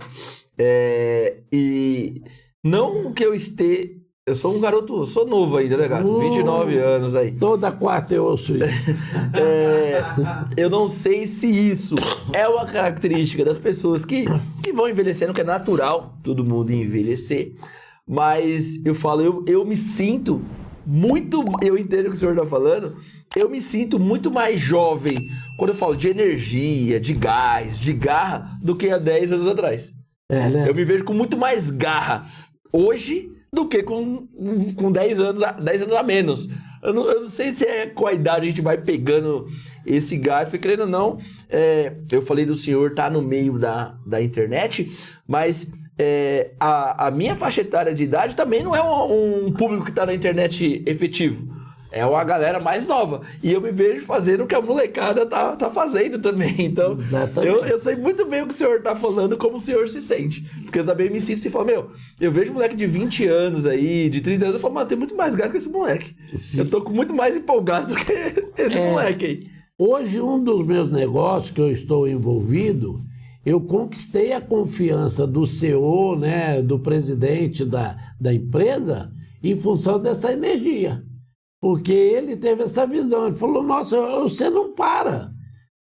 e não que eu esteja... Eu sou um garoto, sou novo ainda, né, gato? 29 anos aí. Toda quarta eu ouço isso. Eu não sei se isso é uma característica das pessoas que vão envelhecendo, que é natural todo mundo envelhecer. Mas eu falo, eu me sinto muito... Eu entendo o que o senhor está falando. Eu me sinto muito mais jovem quando eu falo de energia, de gás, de garra, do que há 10 anos atrás. Né? Eu me vejo com muito mais garra hoje do que com 10 anos a menos. Eu não sei se com a idade a gente vai pegando esse gás, porque querendo ou não, eu falei do senhor tá no meio da internet, mas a minha faixa etária de idade também não é um público que tá na internet efetivo. É uma galera mais nova. E eu me vejo fazendo o que a molecada tá fazendo também. Então, eu sei muito bem o que o senhor tá falando, como o senhor se sente. Porque eu também me sinto assim, falo, eu vejo um moleque de 20 anos aí, de 30 anos, eu falo, mano, tem muito mais gás que esse moleque. Sim. Eu tô com muito mais empolgado do que esse moleque aí. Hoje, um dos meus negócios que eu estou envolvido, eu conquistei a confiança do CEO, né, do presidente da empresa, em função dessa energia. Porque ele teve essa visão, ele falou, nossa, você não para.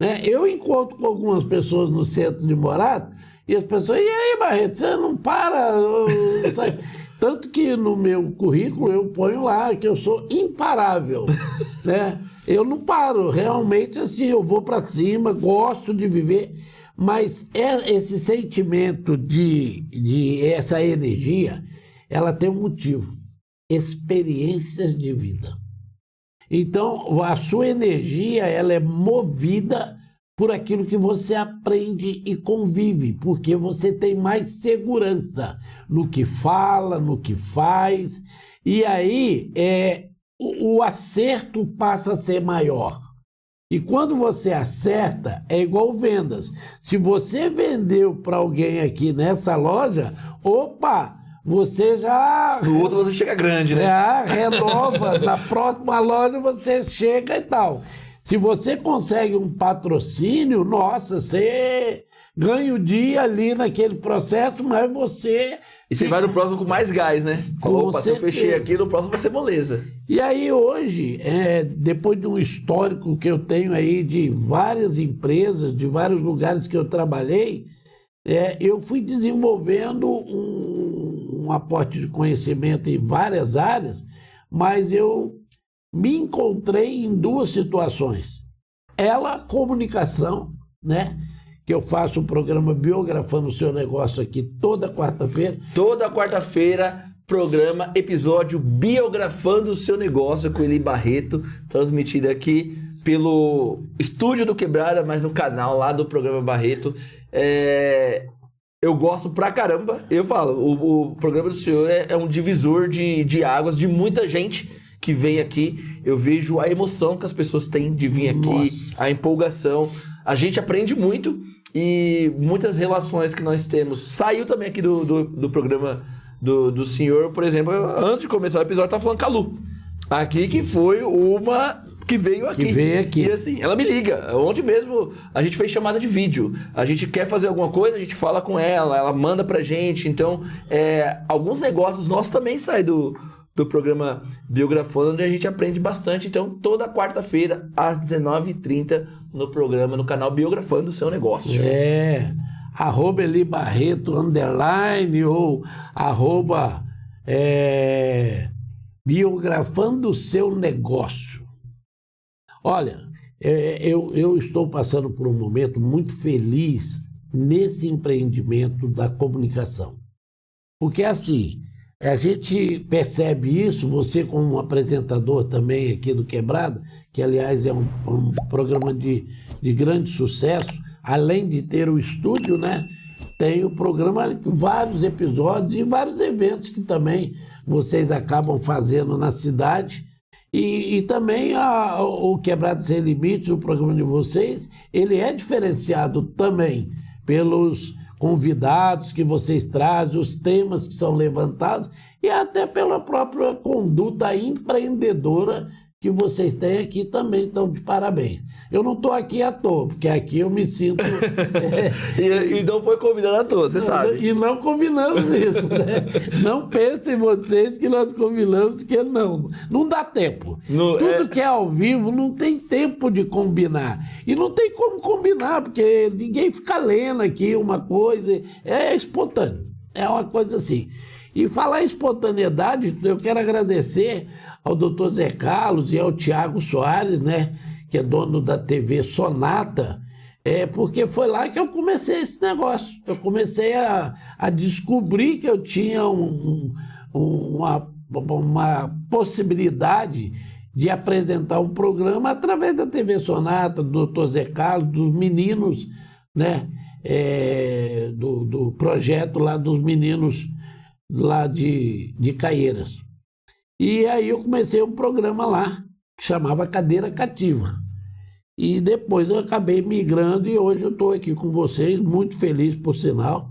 Né? Eu encontro com algumas pessoas no centro de Morato, e as pessoas, e aí, Barreto, você não para? Tanto que no meu currículo eu ponho lá que eu sou imparável. Né? Eu não paro, realmente assim, eu vou para cima, gosto de viver, mas esse sentimento de essa energia, ela tem um motivo, experiências de vida. Então, a sua energia, ela é movida por aquilo que você aprende e convive, porque você tem mais segurança no que fala, no que faz, e aí o acerto passa a ser maior. E quando você acerta, é igual vendas. Se você vendeu para alguém aqui nessa loja, opa! Você já... No outro você chega grande, né? Já renova. Na próxima loja você chega e tal. Se você consegue um patrocínio, nossa, você ganha o dia ali naquele processo, mas você... E você vai no próximo com mais gás, né? Com Opa, se eu fechei certeza. aqui, no próximo vai ser moleza. E aí hoje, depois de um histórico que eu tenho aí de várias empresas, de vários lugares que eu trabalhei, eu fui desenvolvendo um aporte de conhecimento em várias áreas, mas eu me encontrei em duas situações. Ela, comunicação, né? Que eu faço o programa Biografando o Seu Negócio aqui toda quarta-feira. Toda quarta-feira, programa, episódio Biografando o Seu Negócio com Eli Barreto, transmitido aqui pelo Estúdio do Quebrada, mas no canal lá do programa Barreto. Eu gosto pra caramba. Eu falo, o programa do senhor é um divisor de águas de muita gente que vem aqui. Eu vejo a emoção que as pessoas têm de vir aqui, Nossa. a empolgação. A gente aprende muito e muitas relações que nós temos. Saiu também aqui do programa do senhor, por exemplo, antes de começar o episódio, tá falando com a Lu. Aqui que foi uma que veio aqui. Que veio aqui. E assim, ela me liga. Ontem mesmo a gente fez chamada de vídeo. A gente quer fazer alguma coisa, a gente fala com ela manda pra gente. Então, alguns negócios nossos também saem do programa Biografando, onde a gente aprende bastante. Então, toda quarta-feira, às 19h30, no programa, no canal Biografando o Seu Negócio. @Eli Barreto _ ou Biografando o Seu Negócio. Olha, eu estou passando por um momento muito feliz nesse empreendimento da comunicação. Porque assim, a gente percebe isso, você como um apresentador também aqui do Quebrada, que aliás é um programa de grande sucesso, além de ter o estúdio, né? Tem o programa, vários episódios e vários eventos que também vocês acabam fazendo na cidade. E também o Quebrada Sem Limites, o programa de vocês, ele é diferenciado também pelos convidados que vocês trazem, os temas que são levantados e até pela própria conduta empreendedora que vocês têm aqui também. Então, de parabéns. Eu não estou aqui à toa, porque aqui eu me sinto... E não foi convidando à toa, você sabe. E não combinamos isso, né? Não pensem vocês que nós combinamos, que não dá tempo. Tudo que é ao vivo não tem tempo de combinar. E não tem como combinar, porque ninguém fica lendo aqui uma coisa, é espontâneo. É uma coisa assim. E falar em espontaneidade, eu quero agradecer ao Dr. Zé Carlos e ao Tiago Soares, né, que é dono da TV Sonata, porque foi lá que eu comecei esse negócio. Eu comecei a descobrir que eu tinha uma possibilidade de apresentar um programa através da TV Sonata, do Dr. Zé Carlos, dos meninos, né, do projeto lá dos meninos lá de Caieiras. E aí eu comecei um programa lá, que chamava Cadeira Cativa. E depois eu acabei migrando e hoje eu estou aqui com vocês, muito feliz por sinal.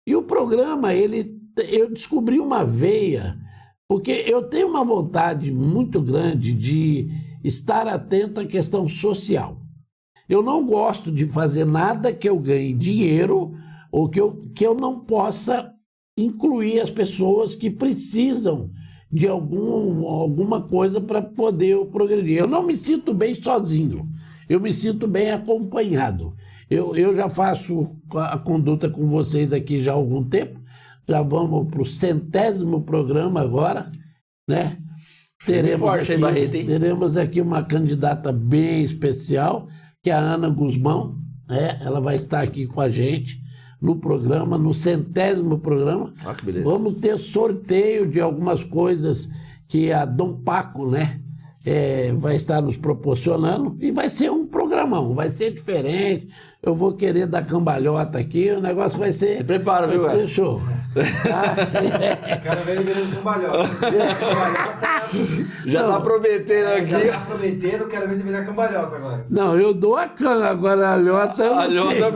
E o programa, eu descobri uma veia, porque eu tenho uma vontade muito grande de estar atento à questão social. Eu não gosto de fazer nada que eu ganhe dinheiro ou que eu não possa incluir as pessoas que precisam de alguma coisa para poder progredir. Eu não me sinto bem sozinho, eu me sinto bem acompanhado. Eu já faço a conduta com vocês aqui já há algum tempo, já vamos para o 100º programa agora, né? Teremos aqui uma candidata bem especial, que é a Ana Guzmão, né? Ela vai estar aqui com a gente no programa, no 100º programa. Que beleza. Vamos ter sorteio de algumas coisas que a Dom Paco, né, vai estar nos proporcionando, e vai ser um programão, vai ser diferente. Eu vou querer dar cambalhota aqui, o negócio vai ser... Se prepara, viu? Vai ser show. Quero ver ele virando cambalhota. Já tá prometendo aqui. Já tá prometendo, quero ver se virar cambalhota agora. Não, eu dou a cana, agora a alhota... A alhota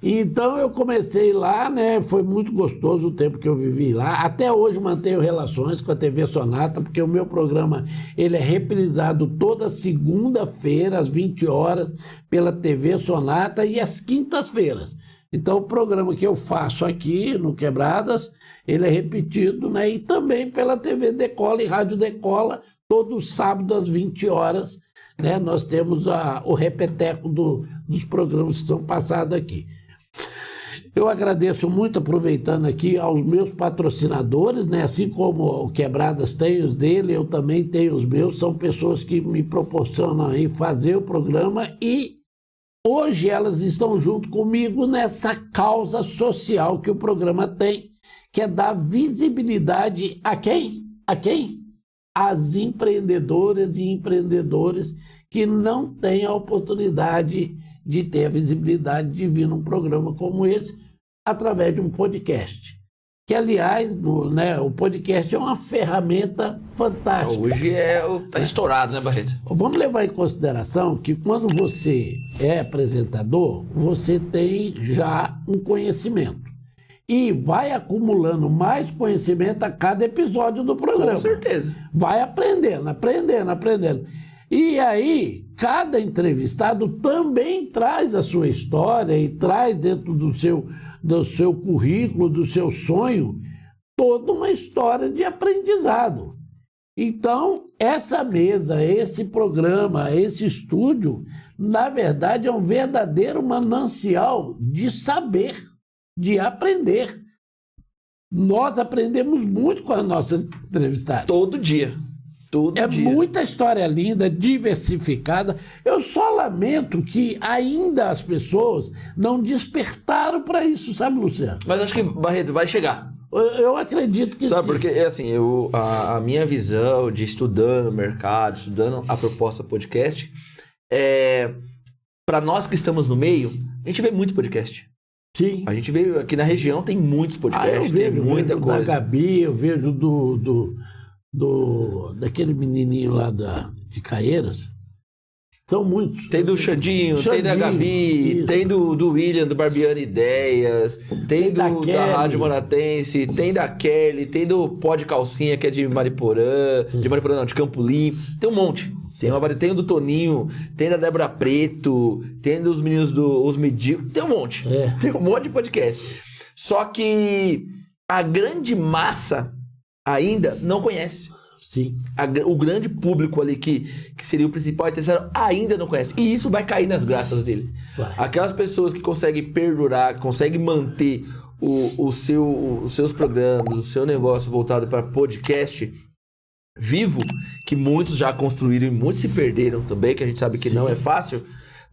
Então eu comecei lá, né? Foi muito gostoso o tempo que eu vivi lá. Até hoje mantenho relações com a TV Sonata, porque o meu programa ele é reprisado toda segunda-feira, às 20 horas, pela TV Sonata e às quintas-feiras. Então o programa que eu faço aqui no Quebradas, ele é repetido, né? E também pela TV Decola e Rádio Decola, todo sábado às 20 horas, né? Nós temos o repeteco dos programas que são passados aqui. Eu agradeço muito, aproveitando aqui, aos meus patrocinadores, né? Assim como o Quebradas tem os dele, eu também tenho os meus. São pessoas que me proporcionam aí fazer o programa e hoje elas estão junto comigo nessa causa social que o programa tem, que é dar visibilidade a quem? A quem? As empreendedoras e empreendedores que não têm a oportunidade de ter a visibilidade de vir num programa como esse, através de um podcast. Que, aliás, o podcast é uma ferramenta fantástica. Hoje tá estourado, né, Barreto? Vamos levar em consideração que quando você é apresentador, você tem já um conhecimento. E vai acumulando mais conhecimento a cada episódio do programa. Com certeza. Vai aprendendo. E aí, cada entrevistado também traz a sua história e traz dentro do seu currículo, do seu sonho, toda uma história de aprendizado. Então, essa mesa, esse programa, esse estúdio, na verdade, é um verdadeiro manancial de saber, de aprender. Nós aprendemos muito com as nossas entrevistadas. Todo dia. É muita história linda, diversificada. Eu só lamento que ainda as pessoas não despertaram para isso, sabe, Luciano? Mas acho que, Barreto, vai chegar. Eu acredito que sabe, sim. Porque, assim, a minha visão de estudando o mercado, estudando a proposta podcast, para nós que estamos no meio, a gente vê muito podcast. Sim. A gente veio aqui na região, tem muitos podcasts, tem muita coisa. Da Gabi, eu vejo daquele menininho lá de Caieiras. São muitos. Tem do Xandinho, tem da Gabi, isso. Tem do William, do Barbiana Ideias, tem da Rádio Moratense, tem da Kelly, tem do Pod Calcinha, que é de Mariporã, de Campo Limpo, tem um monte. Tem o do Toninho, tem da Débora Preto, tem dos meninos Os Medíocres, tem um monte. Tem um monte de podcast. Só que a grande massa ainda não conhece. Sim. O grande público ali que seria o principal e terceiro ainda não conhece. E isso vai cair nas graças dele. Vai. Aquelas pessoas que conseguem perdurar, que conseguem manter os seus programas, o seu negócio voltado para podcast vivo, que muitos já construíram e muitos se perderam também, que a gente sabe que não é fácil,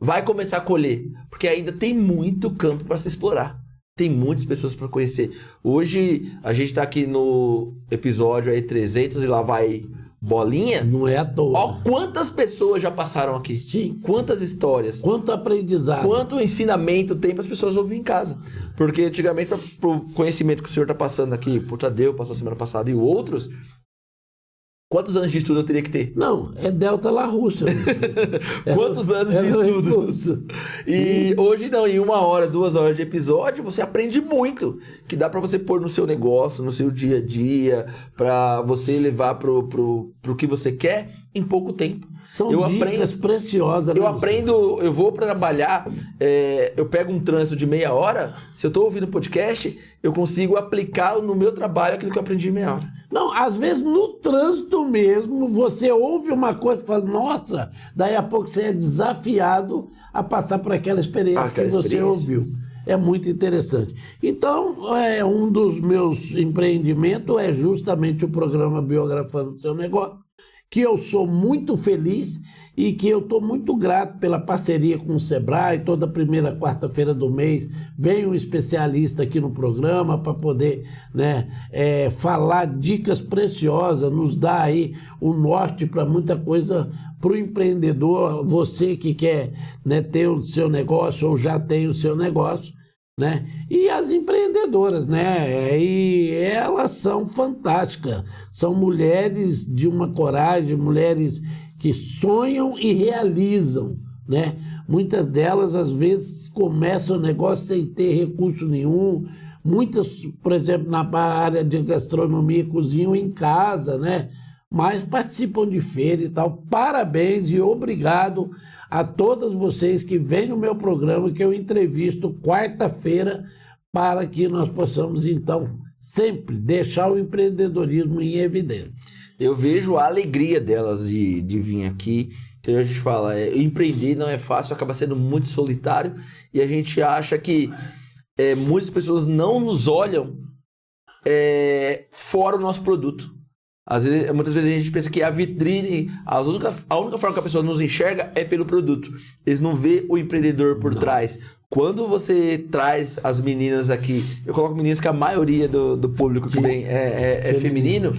vai começar a colher. Porque ainda tem muito campo para se explorar. Tem muitas pessoas para conhecer. Hoje, a gente tá aqui no episódio aí 300 e lá vai bolinha. Não é à toa. Ó, quantas pessoas já passaram aqui. Sim. Quantas histórias. Quanto aprendizado. Quanto ensinamento tem para as pessoas ouvir em casa. Porque antigamente, pro conhecimento que o senhor tá passando aqui, por Tadeu, passou semana passada, e outros... Quantos anos de estudo eu teria que ter? Não, é Delta La Russa. Quantos anos de estudo? E hoje não, em 1 hora, 2 horas de episódio, você aprende muito. Que dá pra você pôr no seu negócio, no seu dia a dia, pra você levar pro que você quer em pouco tempo. São dicas preciosas. Eu aprendo, eu vou pra trabalhar, eu pego um trânsito de meia hora, se eu tô ouvindo podcast, eu consigo aplicar no meu trabalho aquilo que eu aprendi em meia hora. Não, às vezes no trânsito mesmo, você ouve uma coisa e fala, nossa, daí a pouco você é desafiado a passar por aquela experiência que você ouviu. É muito interessante. Então, um dos meus empreendimentos é justamente o programa Biografando o Seu Negócio, que eu sou muito feliz e que eu estou muito grato pela parceria com o Sebrae. Toda primeira quarta-feira do mês vem um especialista aqui no programa para poder falar dicas preciosas, nos dar aí o norte para muita coisa para o empreendedor, você que quer ter o seu negócio ou já tem o seu negócio. E as empreendedoras, e elas são fantásticas, são mulheres de uma coragem, mulheres que sonham e realizam, né? Muitas delas, às vezes, começam o negócio sem ter recurso nenhum. Muitas, por exemplo, na área de gastronomia, cozinham em casa, né? Mas participam de feira e tal. Parabéns e obrigado a todas vocês que vêm no meu programa, que eu entrevisto quarta-feira, para que nós possamos, então, sempre deixar o empreendedorismo em evidência. Eu vejo a alegria delas de vir aqui. Que a gente fala, empreender não é fácil, acaba sendo muito solitário. E a gente acha que muitas pessoas não nos olham fora o nosso produto. Muitas vezes a gente pensa que a vitrine, a única forma que a pessoa nos enxerga é pelo produto. Eles não vê o empreendedor por trás. Quando você traz as meninas aqui, eu coloco meninas que a maioria do público que vem é feminino,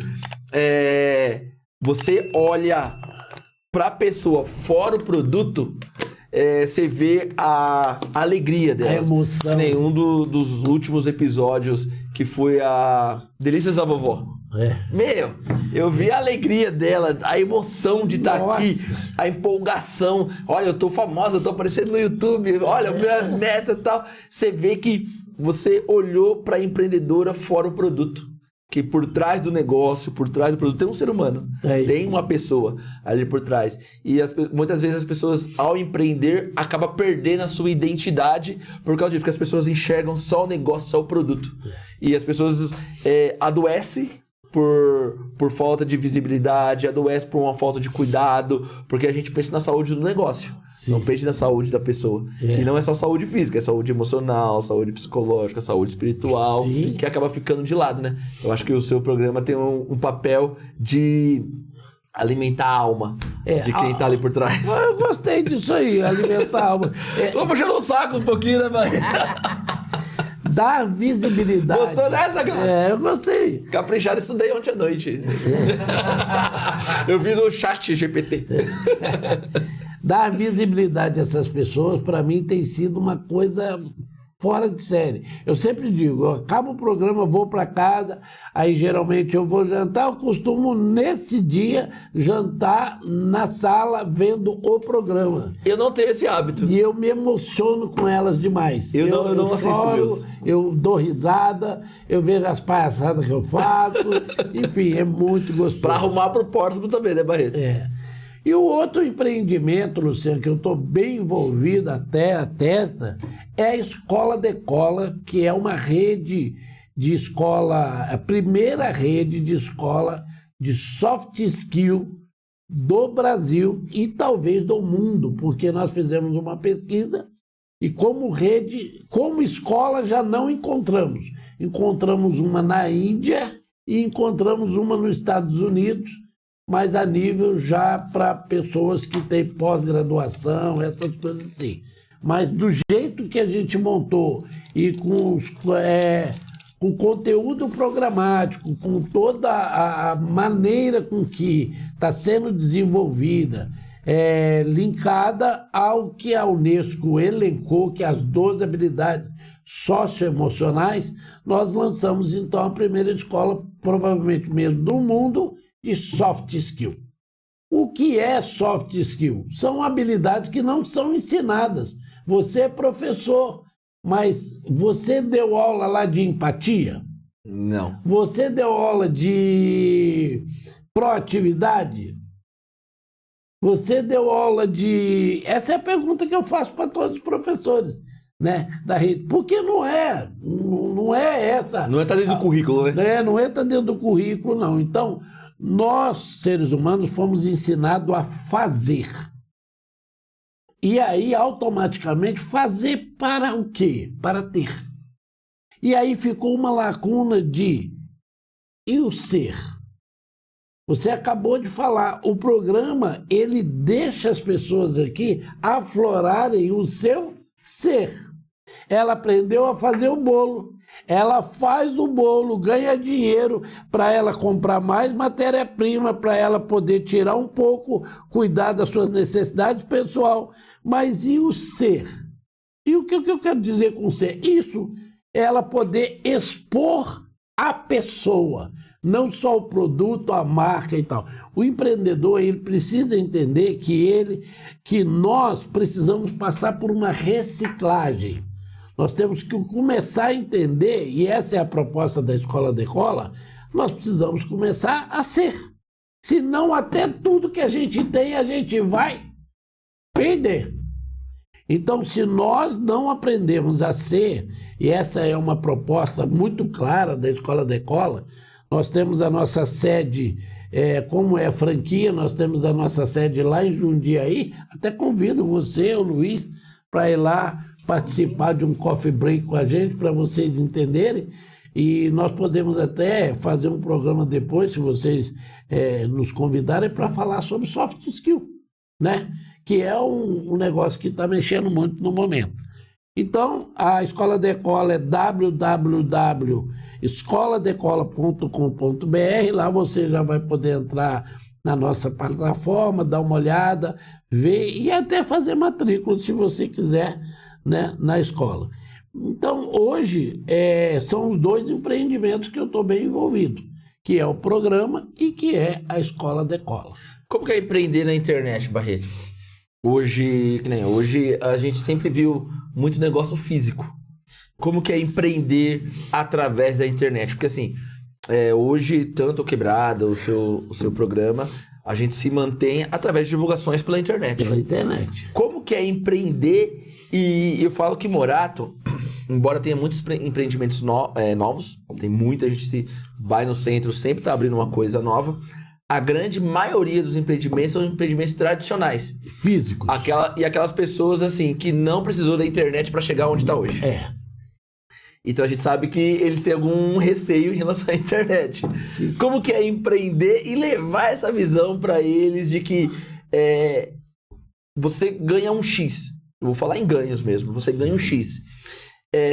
você olha pra pessoa fora o produto, você vê a alegria delas. A emoção. Um dos últimos episódios, que foi a Delícias da Vovó. Meu, eu vi a alegria dela, a emoção de estar aqui, a empolgação. Olha, eu tô famosa, eu tô aparecendo no YouTube, olha, minhas netas e tal. Você vê que você olhou pra empreendedora fora o produto. Que por trás do negócio, por trás do produto, tem um ser humano. Tem uma pessoa ali por trás. E muitas vezes as pessoas, ao empreender, acabam perdendo a sua identidade por causa disso, porque as pessoas enxergam só o negócio, só o produto. E as pessoas adoecem por falta de visibilidade, adoece por uma falta de cuidado, porque a gente pensa na saúde do negócio, não pensa na saúde da pessoa. E não é só saúde física, é saúde emocional, saúde psicológica, saúde espiritual, que acaba ficando de lado, né? Eu acho que o seu programa tem um papel de alimentar a alma de quem tá ali por trás. Eu gostei disso aí, alimentar a alma. Tô puxando o saco um pouquinho, né, mãe? Dar visibilidade. Gostou dessa, cara? Eu gostei. Caprichado, estudei ontem à noite. Eu vi no chat GPT. Dar visibilidade a essas pessoas, para mim, tem sido uma coisa fora de série. Eu sempre digo, eu acabo o programa, vou para casa, aí geralmente eu vou jantar, eu costumo nesse dia jantar na sala vendo o programa. Eu não tenho esse hábito. E eu me emociono com elas demais. Eu não assisto choro, meus. eu dou risada, eu vejo as palhaçadas que eu faço, enfim, é muito gostoso. Para arrumar pro próximo também, né, Barreto? E o outro empreendimento, Luciano, que eu estou bem envolvido até a testa, é a Escola Decola, que é uma rede de escola, a primeira rede de escola de soft skill do Brasil e talvez do mundo, porque nós fizemos uma pesquisa e como rede, como escola já não encontramos. Encontramos uma na Índia e encontramos uma nos Estados Unidos, mas a nível já para pessoas que têm pós-graduação, essas coisas assim. Mas do jeito que a gente montou e com conteúdo programático, com toda a maneira com que está sendo desenvolvida, linkada ao que a Unesco elencou, que é as 12 habilidades socioemocionais, nós lançamos então a primeira escola, provavelmente mesmo do mundo, de soft skill. O que é soft skill? São habilidades que não são ensinadas. Você é professor, mas você deu aula lá de empatia? Não. Você deu aula de proatividade? Você deu aula de... Essa é a pergunta que eu faço para todos os professores, né, da rede. Porque não é essa... Não está dentro do currículo, né? Não entra dentro do currículo, não. Então, nós, seres humanos, fomos ensinados a fazer. E aí, automaticamente, fazer para o quê? Para ter. E aí ficou uma lacuna de... E o ser? Você acabou de falar, o programa, ele deixa as pessoas aqui aflorarem o seu ser. Ela aprendeu a fazer o bolo. Ela faz o bolo, ganha dinheiro para ela comprar mais matéria-prima, para ela poder tirar um pouco, cuidar das suas necessidades pessoal. Mas e o ser? E o que eu quero dizer com ser? Isso é ela poder expor a pessoa, não só o produto, a marca e tal. O empreendedor, ele precisa entender que nós precisamos passar por uma reciclagem. Nós temos que começar a entender, e essa é a proposta da Escola Decola, nós precisamos começar a ser. Senão até tudo que a gente tem, a gente vai perder. Então, se nós não aprendemos a ser, e essa é uma proposta muito clara da Escola Decola, nós temos a nossa sede, como é a franquia, nós temos a nossa sede lá em Jundiaí, até convido você, o Luiz, para ir lá participar de um coffee break com a gente, para vocês entenderem, e nós podemos até fazer um programa depois, se vocês nos convidarem, para falar sobre soft skill, né? Que é um negócio que está mexendo muito no momento. Então, a Escola Decola é www.escoladecola.com.br, lá você já vai poder entrar na nossa plataforma, dar uma olhada, ver e até fazer matrícula, se você quiser, né, na escola. Então, hoje, são os 2 empreendimentos que eu estou bem envolvido, que é o programa e que é a Escola Decola. Como que é empreender na internet, Barreto? Hoje a gente sempre viu muito negócio físico. Como que é empreender através da internet? Porque assim, hoje, tanto o Quebrada, o seu programa, a gente se mantém através de divulgações pela internet. Pela internet. Como que é empreender? E eu falo que Morato, embora tenha muitos empreendimentos novos, tem muita gente que vai no centro, sempre está abrindo uma coisa nova. A grande maioria dos empreendimentos são empreendimentos tradicionais. Físicos. E aquelas pessoas, assim, que não precisou da internet para chegar onde está hoje. Então a gente sabe que eles têm algum receio em relação à internet. Sim. Como que é empreender e levar essa visão para eles de que você ganha um X. Eu vou falar em ganhos mesmo. Você ganha um X.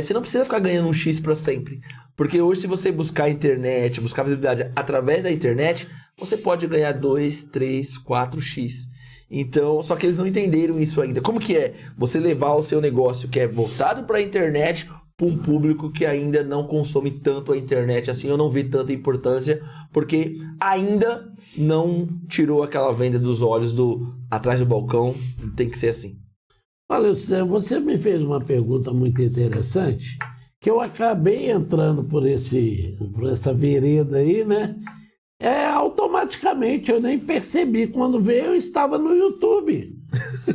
Você não precisa ficar ganhando um X para sempre. Porque hoje, se você buscar a internet, buscar visibilidade através da internet, você pode ganhar 2, 3, 4x. Então, só que eles não entenderam isso ainda. Como que é você levar o seu negócio que é voltado para a internet para um público que ainda não consome tanto a internet assim, ou não vê tanta importância, porque ainda não tirou aquela venda dos olhos atrás do balcão, tem que ser assim. Olha, você me fez uma pergunta muito interessante, que eu acabei entrando por essa vereda aí, né? Automaticamente, eu nem percebi. Quando veio, eu estava no YouTube.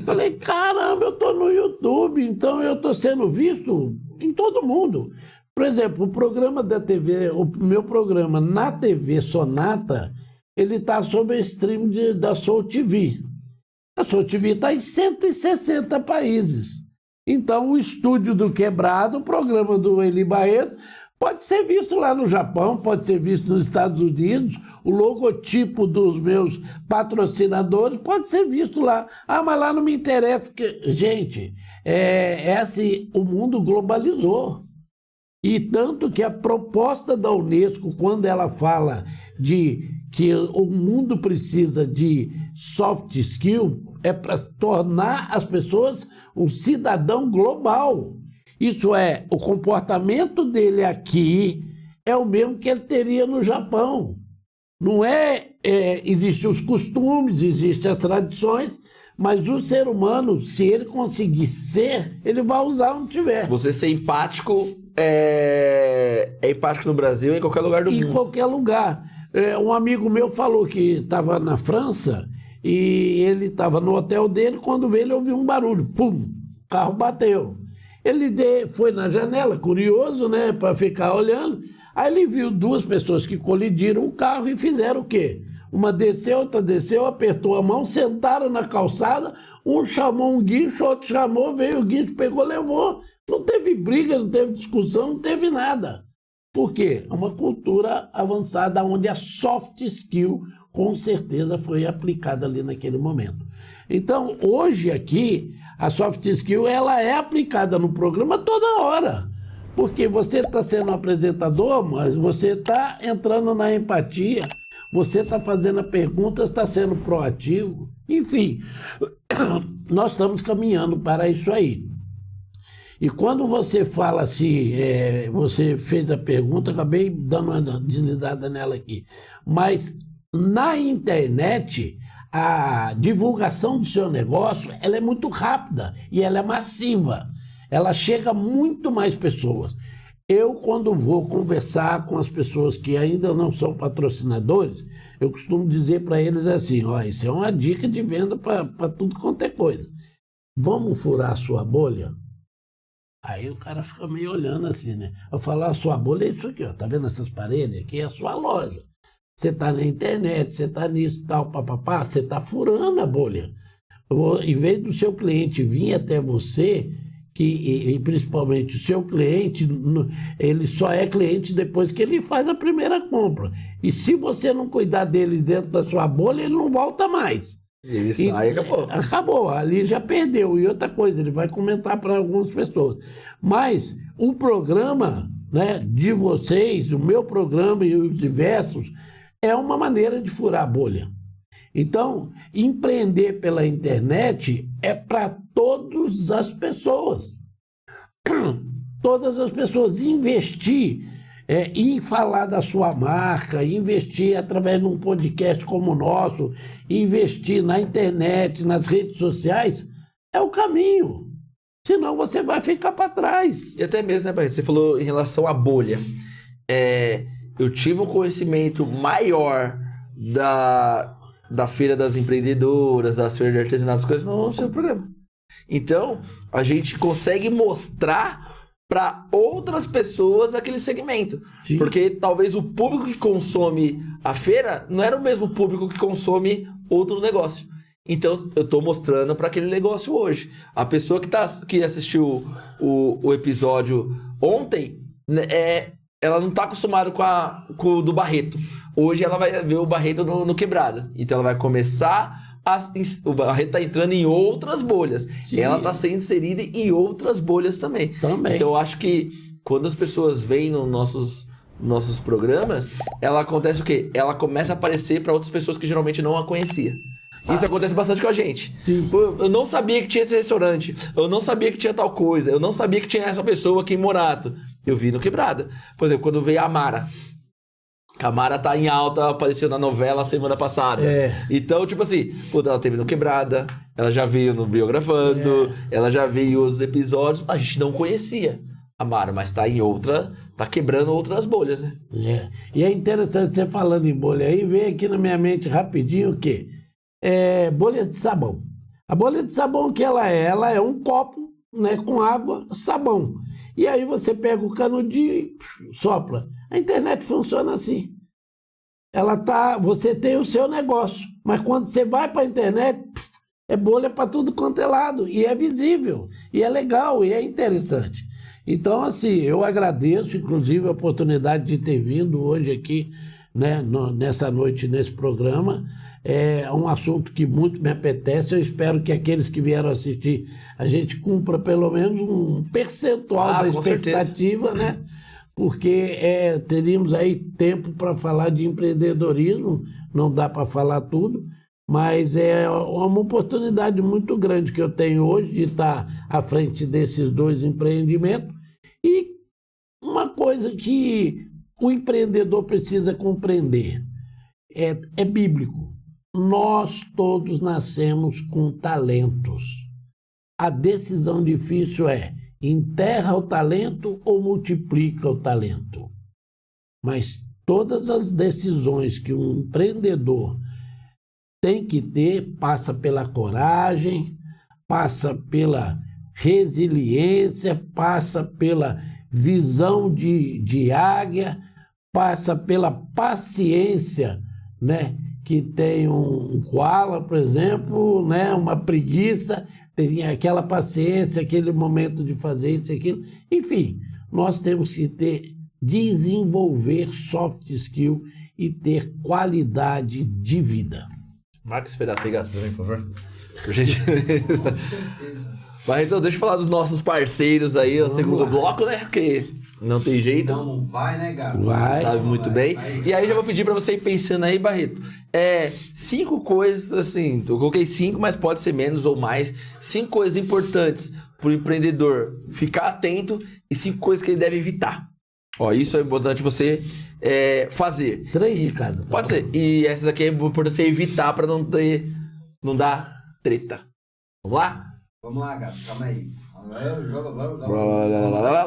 Falei, caramba, eu estou no YouTube, então eu estou sendo visto em todo mundo. Por exemplo, o programa da TV, o meu programa na TV Sonata, ele está sob a stream da Soul TV. A Soul TV está em 160 países. Então, o estúdio do Quebrado, o programa do Eli Barreto, pode ser visto lá no Japão, pode ser visto nos Estados Unidos, o logotipo dos meus patrocinadores pode ser visto lá. Ah, mas lá não me interessa, porque, gente, assim, o mundo globalizou. E tanto que a proposta da Unesco, quando ela fala de que o mundo precisa de soft skill, é para tornar as pessoas um cidadão global. Isso é, o comportamento dele aqui é o mesmo que ele teria no Japão. Não existem os costumes, existem as tradições, mas o ser humano, se ele conseguir ser, ele vai usar onde tiver. Você ser empático é empático no Brasil e em qualquer lugar do mundo. Em qualquer lugar. Um amigo meu falou que estava na França e ele estava no hotel dele, quando veio ele ouviu um barulho, pum, o carro bateu. Ele foi na janela, curioso, né, para ficar olhando. Aí ele viu 2 pessoas que colidiram o carro e fizeram o quê? Uma desceu, outra desceu, apertou a mão, sentaram na calçada, um chamou um guincho, outro chamou, veio o guincho, pegou, levou. Não teve briga, não teve discussão, não teve nada. Por quê? É uma cultura avançada onde a soft skill, com certeza, foi aplicada ali naquele momento. Então, hoje aqui, a soft skill ela é aplicada no programa toda hora. Porque você está sendo apresentador, mas você está entrando na empatia, você está fazendo a pergunta, está sendo proativo. Enfim, nós estamos caminhando para isso aí. E quando você fala assim, você fez a pergunta, acabei dando uma deslizada nela aqui, mas na internet, a divulgação do seu negócio, ela é muito rápida e ela é massiva. Ela chega a muito mais pessoas. Eu, quando vou conversar com as pessoas que ainda não são patrocinadores, eu costumo dizer para eles assim, ó, isso é uma dica de venda para tudo quanto é coisa. Vamos furar a sua bolha? Aí o cara fica meio olhando assim, né? Eu falo, a sua bolha é isso aqui, ó, tá vendo essas paredes? Aqui é a sua loja. Você está na internet, você está nisso, tal, papapá, você está furando a bolha. Em vez do seu cliente vir até você, e principalmente o seu cliente, ele só é cliente depois que ele faz a primeira compra. E se você não cuidar dele dentro da sua bolha, ele não volta mais. Isso, aí acabou. Acabou, ali já perdeu. E outra coisa, ele vai comentar para algumas pessoas. Mas o programa, né, de vocês, o meu programa e os diversos, é uma maneira de furar a bolha. Então, empreender pela internet é para todas as pessoas. Todas as pessoas. Investir em falar da sua marca, investir através de um podcast como o nosso, investir na internet, nas redes sociais, é o caminho. Senão você vai ficar para trás. E até mesmo, né, Barreto? Você falou em relação à bolha. Eu tive um conhecimento maior da Feira das Empreendedoras, das feiras de artesanato, as coisas no seu programa. Então, a gente consegue mostrar para outras pessoas aquele segmento. Sim. Porque talvez o público que consome a feira não era o mesmo público que consome outro negócio. Então, eu estou mostrando para aquele negócio hoje. A pessoa que assistiu o episódio ontem, ela não está acostumada com o do Barreto. Hoje ela vai ver o Barreto no Quebrada. Então ela vai começar... O Barreto está entrando em outras bolhas. Sim. Ela está sendo inserida em outras bolhas também. Então eu acho que quando as pessoas vêm nos nossos programas, ela acontece o quê? Ela começa a aparecer para outras pessoas que geralmente não a conhecia. Isso acontece bastante com a gente. Sim. Eu não sabia que tinha esse restaurante. Eu não sabia que tinha tal coisa. Eu não sabia que tinha essa pessoa aqui em Morato. Eu vi no Quebrada. Por exemplo, quando veio a Mara. A Mara tá em alta, apareceu na novela semana passada. Então, tipo assim, quando ela teve no Quebrada, ela já veio no Biografando, ela já veio em outros episódios. A gente não conhecia a Mara, mas tá tá quebrando outras bolhas, né? E é interessante você falando em bolha aí, vem aqui na minha mente rapidinho o quê? Bolha de sabão. A bolha de sabão que ela é um copo, né, com água, sabão. E aí você pega o canudinho e sopra. A internet funciona assim. Você tem o seu negócio, mas quando você vai para a internet, é bolha para tudo quanto é lado. E é visível, e é legal, e é interessante. Então, assim, eu agradeço, inclusive, a oportunidade de ter vindo hoje aqui, né, nessa noite, nesse programa. É um assunto que muito me apetece. Eu espero que aqueles que vieram assistir, a gente cumpra pelo menos um percentual da expectativa, né? Porque teríamos aí tempo para falar de empreendedorismo, não dá para falar tudo, mas é uma oportunidade muito grande que eu tenho hoje de estar à frente desses dois empreendimentos. E uma coisa que o empreendedor precisa compreender é bíblico. Nós todos nascemos com talentos. A decisão difícil é: enterra o talento ou multiplica o talento? Mas todas as decisões que um empreendedor tem que ter passa pela coragem, passa pela resiliência, passa pela visão de águia, passa pela paciência, né? Que tem um koala, por exemplo, né? Uma preguiça, tem aquela paciência, aquele momento de fazer isso e aquilo. Enfim, nós temos que desenvolver soft skill e ter qualidade de vida. Marca esse pedaço aí, gato, por favor. Por gentileza. Mas então, deixa eu falar dos nossos parceiros aí, o segundo bloco, né? Porque não tem jeito. Não vai, né, gato? Vai. Sabe muito bem. E aí já vou pedir pra você ir pensando aí, Barreto. 5 coisas, assim, eu coloquei 5, mas pode ser menos ou mais. 5 coisas importantes pro empreendedor ficar atento e 5 coisas que ele deve evitar. Ó, isso é importante você fazer. 3 de cada. Tá? Pode ser. E essas aqui é importante você evitar para não dar treta. Vamos lá? Vamos lá, gato, calma aí.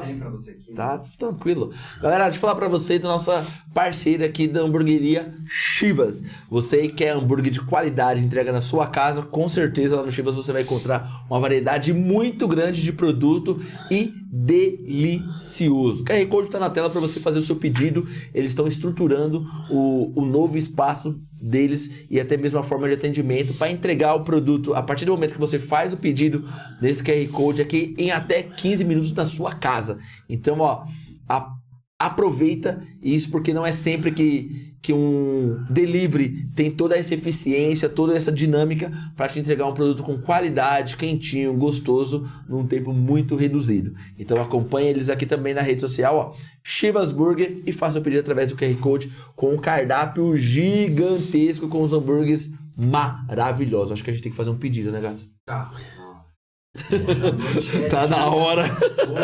Tem pra você aqui. Tá tranquilo. Galera, deixa eu falar pra você da nossa parceira aqui da hamburgueria Chivas. Você quer hambúrguer de qualidade, entrega na sua casa, com certeza lá no Chivas você vai encontrar uma variedade muito grande de produto e delicioso. O QR Code tá na tela para você fazer o seu pedido. Eles estão estruturando o novo espaço deles e até mesmo a forma de atendimento para entregar o produto a partir do momento que você faz o pedido nesse QR Code aqui em até 15 minutos na sua casa. Então, ó, aproveita isso, porque não é sempre que um delivery tem toda essa eficiência, toda essa dinâmica para te entregar um produto com qualidade, quentinho, gostoso, num tempo muito reduzido. Então acompanha eles aqui também na rede social, ó, Chivas Burger, e faça o pedido através do QR Code com um cardápio gigantesco com os hambúrgueres maravilhosos. Acho que a gente tem que fazer um pedido, né, gato? Tá. Tá na hora.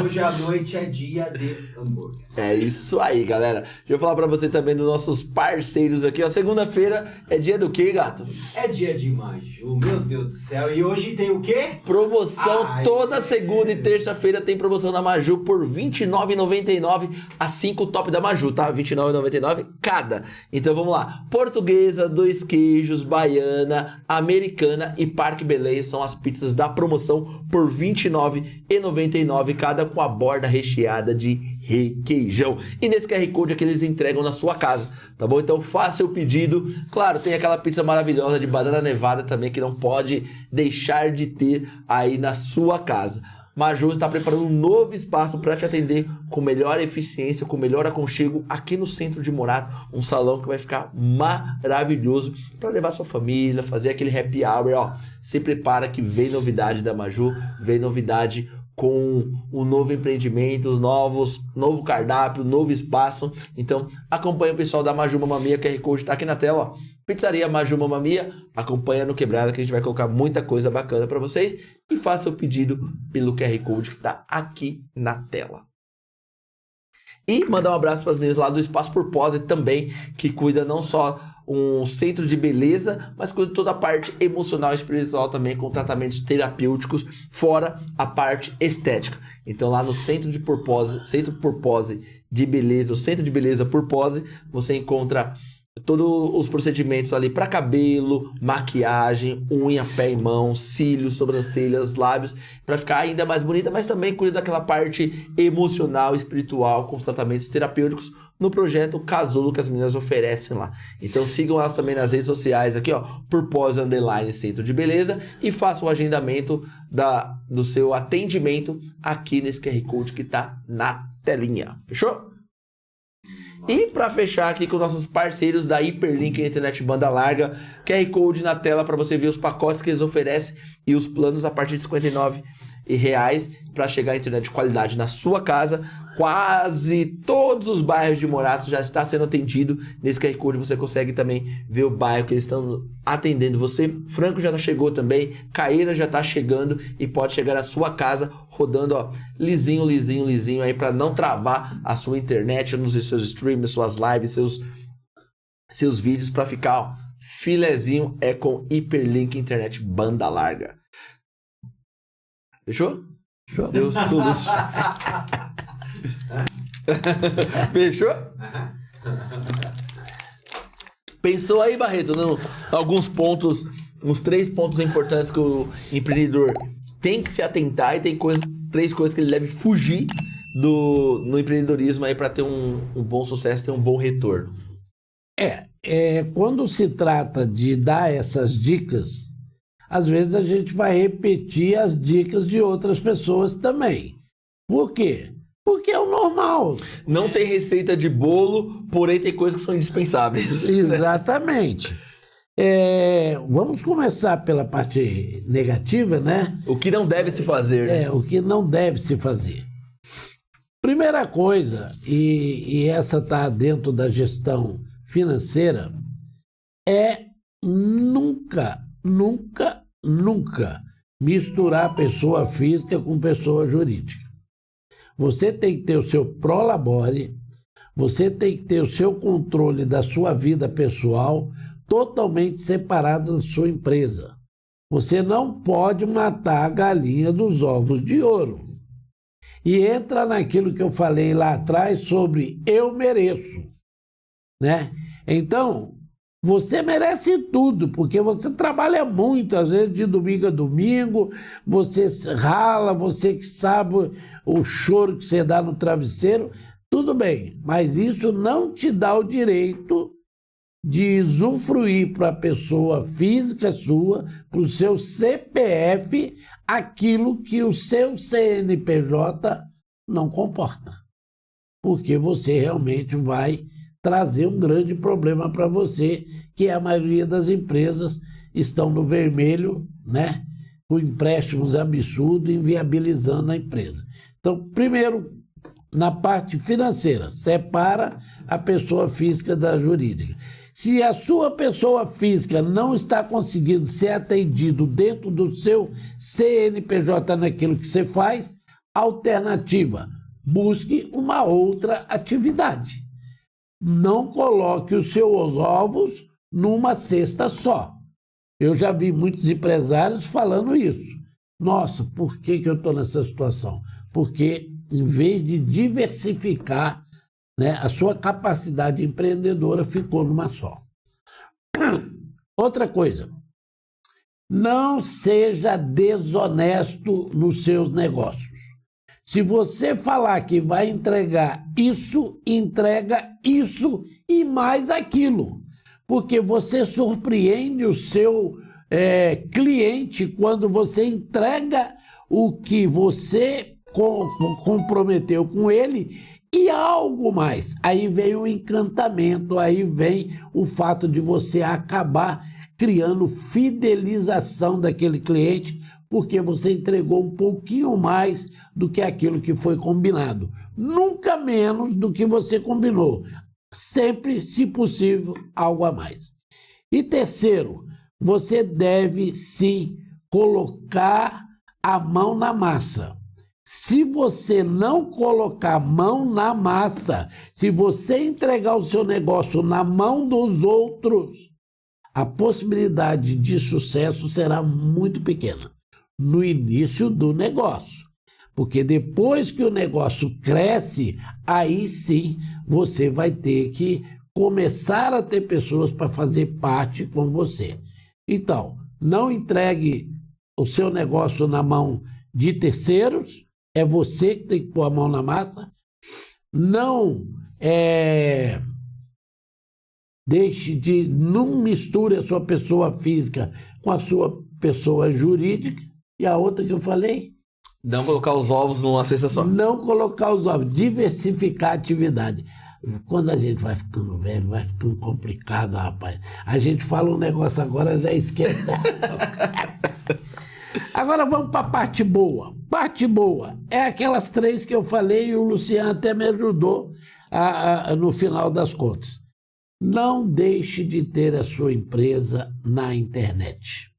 Hoje à noite é dia de hambúrguer. É isso aí, galera. Deixa eu falar pra você também dos nossos parceiros aqui, ó. Segunda-feira é dia do quê, gato? É dia de Maju, meu Deus do céu. E hoje tem o quê? Promoção. Toda segunda e terça-feira tem promoção na Maju por R$ 29,99 as 5 top da Maju, tá? R$ 29,99 cada. Então vamos lá. Portuguesa, 2 queijos, baiana, americana e Parque Belém são as pizzas da promoção por R$ 29,99 cada, com a borda recheada de requeijão. E nesse QR Code aqui eles entregam na sua casa, tá bom? Então faça seu pedido. Claro, tem aquela pizza maravilhosa de banana nevada também que não pode deixar de ter aí na sua casa. Maju está preparando um novo espaço para te atender com melhor eficiência, com melhor aconchego aqui no centro de Morato. Um salão que vai ficar maravilhoso para levar sua família, fazer aquele happy hour, ó. Se prepara que vem novidade da Maju, vem novidade com o novo empreendimento, novo cardápio, novo espaço. Então acompanha o pessoal da Maju Mamma Mia, QR Code está aqui na tela, ó. Pizzaria Maju Mamma Mia, acompanha no Quebrada que a gente vai colocar muita coisa bacana para vocês, e faça o pedido pelo QR Code que está aqui na tela. E mandar um abraço para as meninas lá do Espaço Purpose também, que cuida não só um centro de beleza, mas cuida de toda a parte emocional e espiritual também, com tratamentos terapêuticos, fora a parte estética. Então lá no Centro Purpose de Beleza, o Centro de Beleza Purpose, você encontra todos os procedimentos ali para cabelo, maquiagem, unha, pé e mão, cílios, sobrancelhas, lábios, para ficar ainda mais bonita, mas também cuida daquela parte emocional, espiritual, com os tratamentos terapêuticos no projeto Casulo que as meninas oferecem lá. Então sigam elas também nas redes sociais aqui, ó, Purpose _ Centro de Beleza, e façam o agendamento do seu atendimento aqui nesse QR Code que tá na telinha. Fechou? E para fechar aqui com nossos parceiros da Hiperlink Internet Banda Larga, QR Code na tela para você ver os pacotes que eles oferecem e os planos a partir de R$ 59,00 para chegar a internet de qualidade na sua casa. Quase todos os bairros de Morato já está sendo atendido. Nesse QR Code você consegue também ver o bairro que eles estão atendendo você. Franco já chegou também, Caíra já está chegando e pode chegar na sua casa rodando, ó, lisinho aí para não travar a sua internet nos seus streams, suas lives, seus vídeos, para ficar, ó, filezinho. É com Hiperlink Internet Banda Larga. Fechou? Fechou. Deus soluço. Fechou? Pensou aí, Barreto, alguns pontos, uns 3 pontos importantes que o empreendedor tem que se atentar, e tem 3 coisas que ele deve fugir no empreendedorismo aí para ter um bom sucesso, ter um bom retorno. Quando se trata de dar essas dicas, às vezes a gente vai repetir as dicas de outras pessoas também. Por quê? Porque é o normal. Não tem receita de bolo, porém tem coisas que são indispensáveis. Exatamente. Vamos começar pela parte negativa, né? O que não deve se fazer, né? O que não deve se fazer. Primeira coisa, e essa está dentro da gestão financeira, é nunca misturar pessoa física com pessoa jurídica. Você tem que ter o seu prolabore, você tem que ter o seu controle da sua vida pessoal totalmente separado da sua empresa. Você não pode matar a galinha dos ovos de ouro. E entra naquilo que eu falei lá atrás sobre eu mereço, né? Então, você merece tudo, porque você trabalha muito, às vezes de domingo a domingo, você rala, você que sabe o choro que você dá no travesseiro, tudo bem, mas isso não te dá o direito de usufruir para a pessoa física sua, para o seu CPF, aquilo que o seu CNPJ não comporta. Porque você realmente vai trazer um grande problema para você, que a maioria das empresas estão no vermelho, né? Com empréstimos absurdos, inviabilizando a empresa. Então, primeiro, na parte financeira, separa a pessoa física da jurídica. Se a sua pessoa física não está conseguindo ser atendido dentro do seu CNPJ naquilo que você faz, alternativa, busque uma outra atividade. Não coloque os seus ovos numa cesta só. Eu já vi muitos empresários falando isso. Nossa, por que eu estou nessa situação? Porque, em vez de diversificar, né, a sua capacidade empreendedora ficou numa só. Outra coisa, não seja desonesto nos seus negócios. Se você falar que vai entregar isso, entrega isso e mais aquilo. Porque você surpreende o seu cliente quando você entrega o que você comprometeu com ele e algo mais. Aí vem o encantamento, aí vem o fato de você acabar criando fidelização daquele cliente, porque você entregou um pouquinho mais do que aquilo que foi combinado. Nunca menos do que você combinou. Sempre, se possível, algo a mais. E terceiro, você deve sim colocar a mão na massa. Se você não colocar a mão na massa, se você entregar o seu negócio na mão dos outros, a possibilidade de sucesso será muito pequena no início do negócio. Porque depois que o negócio cresce, aí sim você vai ter que começar a ter pessoas para fazer parte com você. Então, não entregue o seu negócio na mão de terceiros, é você que tem que pôr a mão na massa. Não misture a sua pessoa física com a sua pessoa jurídica. E a outra que eu falei? Não colocar os ovos numa cesta só. Não colocar os ovos, diversificar a atividade. Quando a gente vai ficando velho, vai ficando complicado, rapaz. A gente fala um negócio agora, já esquece. Agora vamos para a parte boa. Parte boa é aquelas três que eu falei e o Luciano até me ajudou no final das contas. Não deixe de ter a sua empresa na internet.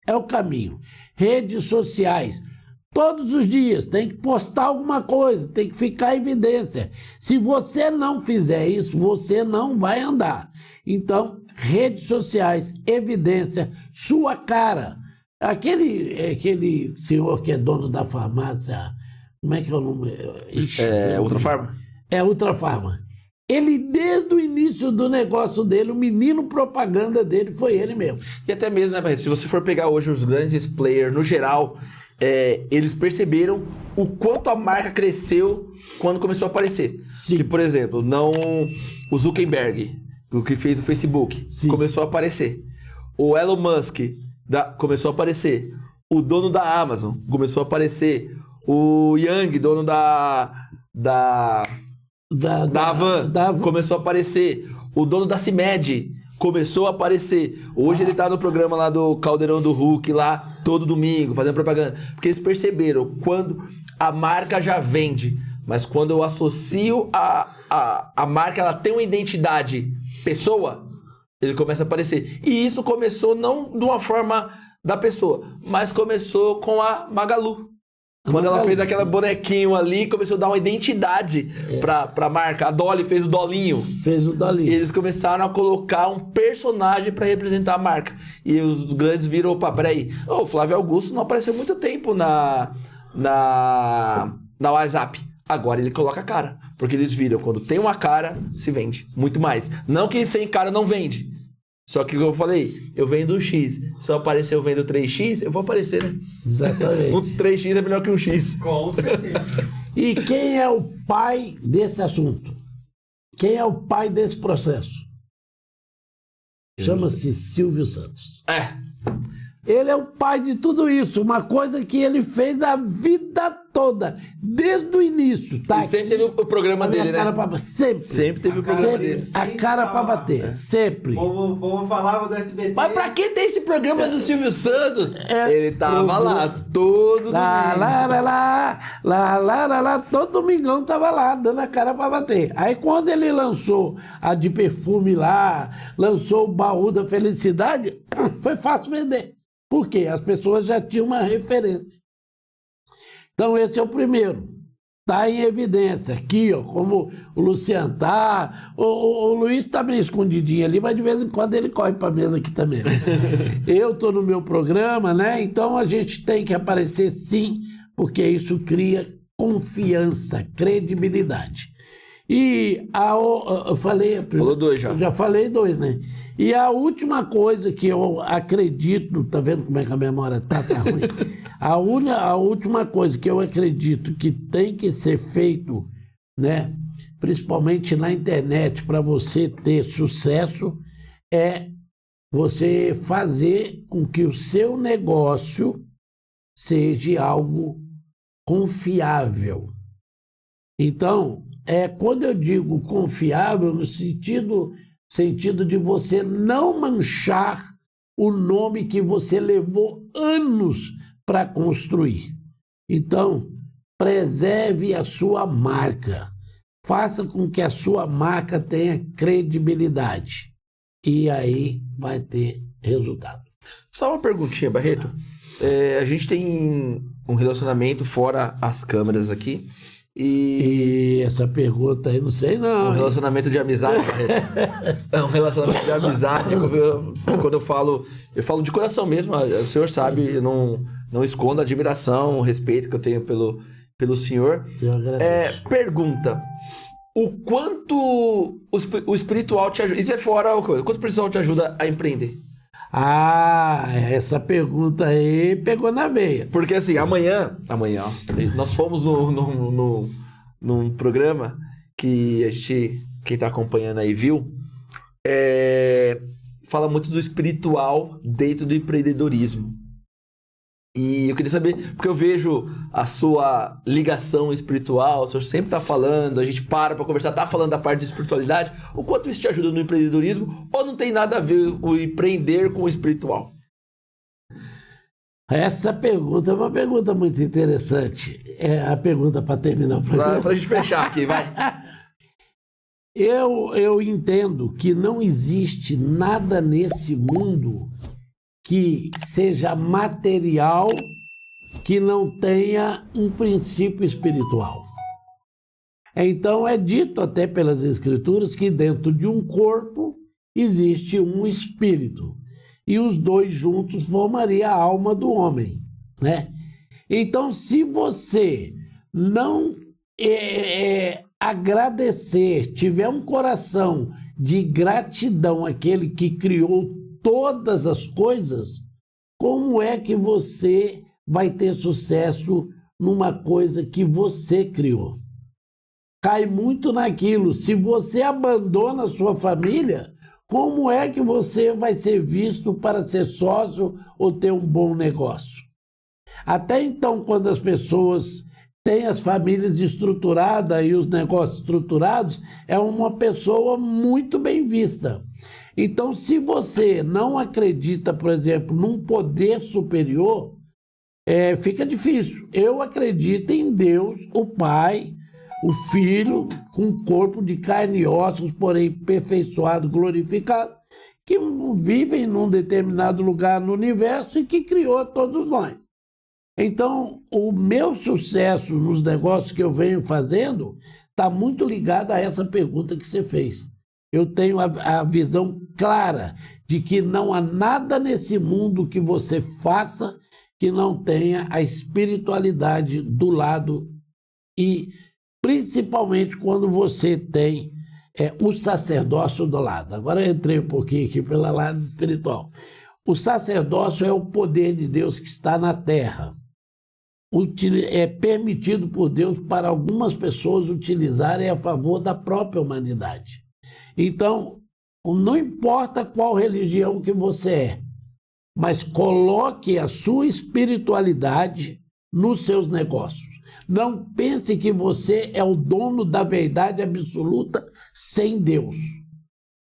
É o caminho. Redes sociais. Todos os dias tem que postar alguma coisa, tem que ficar em evidência. Se você não fizer isso, você não vai andar. Então, redes sociais, evidência, sua cara. Aquele senhor que é dono da farmácia, como é que é o nome? Ultrafarma? É Ultrafarma. Ele, desde o início do negócio dele, o menino propaganda dele foi ele mesmo. E até mesmo, né, Barreto? Se você for pegar hoje os grandes players, no geral, eles perceberam o quanto a marca cresceu quando começou a aparecer. Sim. Que, por exemplo, o Zuckerberg, o que fez o Facebook, sim, começou a aparecer. O Elon Musk começou a aparecer. O dono da Amazon começou a aparecer. O Yang, dono da Havan, começou a aparecer. O dono da CIMED começou a aparecer. Hoje ele tá no programa lá do Caldeirão do Hulk, lá, todo domingo, fazendo propaganda. Porque eles perceberam, quando a marca já vende, mas quando eu associo a marca, ela tem uma identidade pessoa, ele começa a aparecer. E isso começou não de uma forma da pessoa. Mas começou com a Magalu. Quando ela fez aquele bonequinho ali, começou a dar uma identidade pra marca. A Dolly fez o Dolinho. Fez o E Dolinho. eles começaram a colocar um personagem pra representar a marca. E os grandes viram, opa, peraí. O Flávio Augusto não apareceu há muito tempo na WhatsApp. Agora ele coloca a cara. Porque eles viram, quando tem uma cara, se vende. Muito mais. Não que sem cara não vende. Só que eu falei, eu vendo um X. Se eu aparecer eu vendo 3X, eu vou aparecer, né? Exatamente. Um 3X é melhor que um X. Com certeza. E quem é o pai desse assunto? Quem é o pai desse processo? Chama-se Silvio Santos. Ele é o pai de tudo isso, uma coisa que ele fez a vida toda, desde o início. Tá E sempre teve o programa dele, né? Sempre. Sempre teve o programa Sempre. dele. A cara pra bater, sempre. O povo falava do SBT. Mas pra que tem esse programa do Silvio Santos? Ele tava programa. lá todo Lá, domingo. lá, lá, lá, todo domingão tava lá, dando a cara pra bater. Aí quando ele lançou a de perfume lá, lançou o baú da felicidade, foi fácil vender. Por quê? As pessoas já tinham uma referência. Então esse é o primeiro. Está em evidência aqui, ó, como o Luciano tá, o Luiz está meio escondidinho ali, mas de vez em quando ele corre para a mesa aqui também. Eu estou no meu programa, né? Então a gente tem que aparecer sim, porque isso cria confiança, credibilidade. E eu falei... Falou 2 já. Eu já falei 2, né? E a última coisa que eu acredito, tá vendo como é que a memória tá ruim? A última coisa que eu acredito que tem que ser feito, né, principalmente na internet, para você ter sucesso, é você fazer com que o seu negócio seja algo confiável. Então, quando eu digo confiável, no sentido de você não manchar o nome que você levou anos para construir. Então, preserve a sua marca. Faça com que a sua marca tenha credibilidade. E aí vai ter resultado. Só uma perguntinha, Barreto. A gente tem um relacionamento fora as câmeras aqui. E essa pergunta aí, não sei não. Um relacionamento de amizade, Barreto. É um relacionamento de amizade. Quando eu falo de coração mesmo. O senhor sabe, eu não escondo a admiração, o respeito que eu tenho pelo senhor. Eu agradeço. Pergunta. O quanto o espiritual te ajuda? Isso é fora o quanto o espiritual te ajuda a empreender? Essa pergunta aí pegou na veia. Porque assim, amanhã, ó, nós fomos num programa que a gente, quem tá acompanhando aí viu, fala muito do espiritual dentro do empreendedorismo. E eu queria saber, porque eu vejo a sua ligação espiritual, o senhor sempre tá falando, a gente para conversar, tá falando da parte de espiritualidade, o quanto isso te ajuda no empreendedorismo, ou não tem nada a ver o empreender com o espiritual? Essa pergunta é uma pergunta muito interessante. É a pergunta para terminar o programa. Pra gente fechar aqui, vai. Eu entendo que não existe nada nesse mundo que seja material que não tenha um princípio espiritual. Então é dito até pelas escrituras que dentro de um corpo existe um espírito. E os dois juntos formariam a alma do homem, né? Então, se você não agradecer, tiver um coração de gratidão àquele que criou todas as coisas, como é que você vai ter sucesso numa coisa que você criou? Cai muito naquilo. Se você abandona a sua família, como é que você vai ser visto para ser sócio ou ter um bom negócio? Até então, quando as pessoas têm as famílias estruturadas e os negócios estruturados, é uma pessoa muito bem vista. Então, se você não acredita, por exemplo, num poder superior, fica difícil. Eu acredito em Deus, o Pai, o Filho, com um corpo de carne e ossos, porém perfeiçoado, glorificado, que vivem num determinado lugar no universo e que criou todos nós. Então, o meu sucesso nos negócios que eu venho fazendo está muito ligado a essa pergunta que você fez. Eu tenho a visão clara de que não há nada nesse mundo que você faça que não tenha a espiritualidade do lado, e principalmente quando você tem o sacerdócio do lado. Agora eu entrei um pouquinho aqui pelo lado espiritual. O sacerdócio é o poder de Deus que está na terra. É permitido por Deus para algumas pessoas utilizarem a favor da própria humanidade. Então, não importa qual religião que você é, mas coloque a sua espiritualidade nos seus negócios. Não pense que você é o dono da verdade absoluta sem Deus.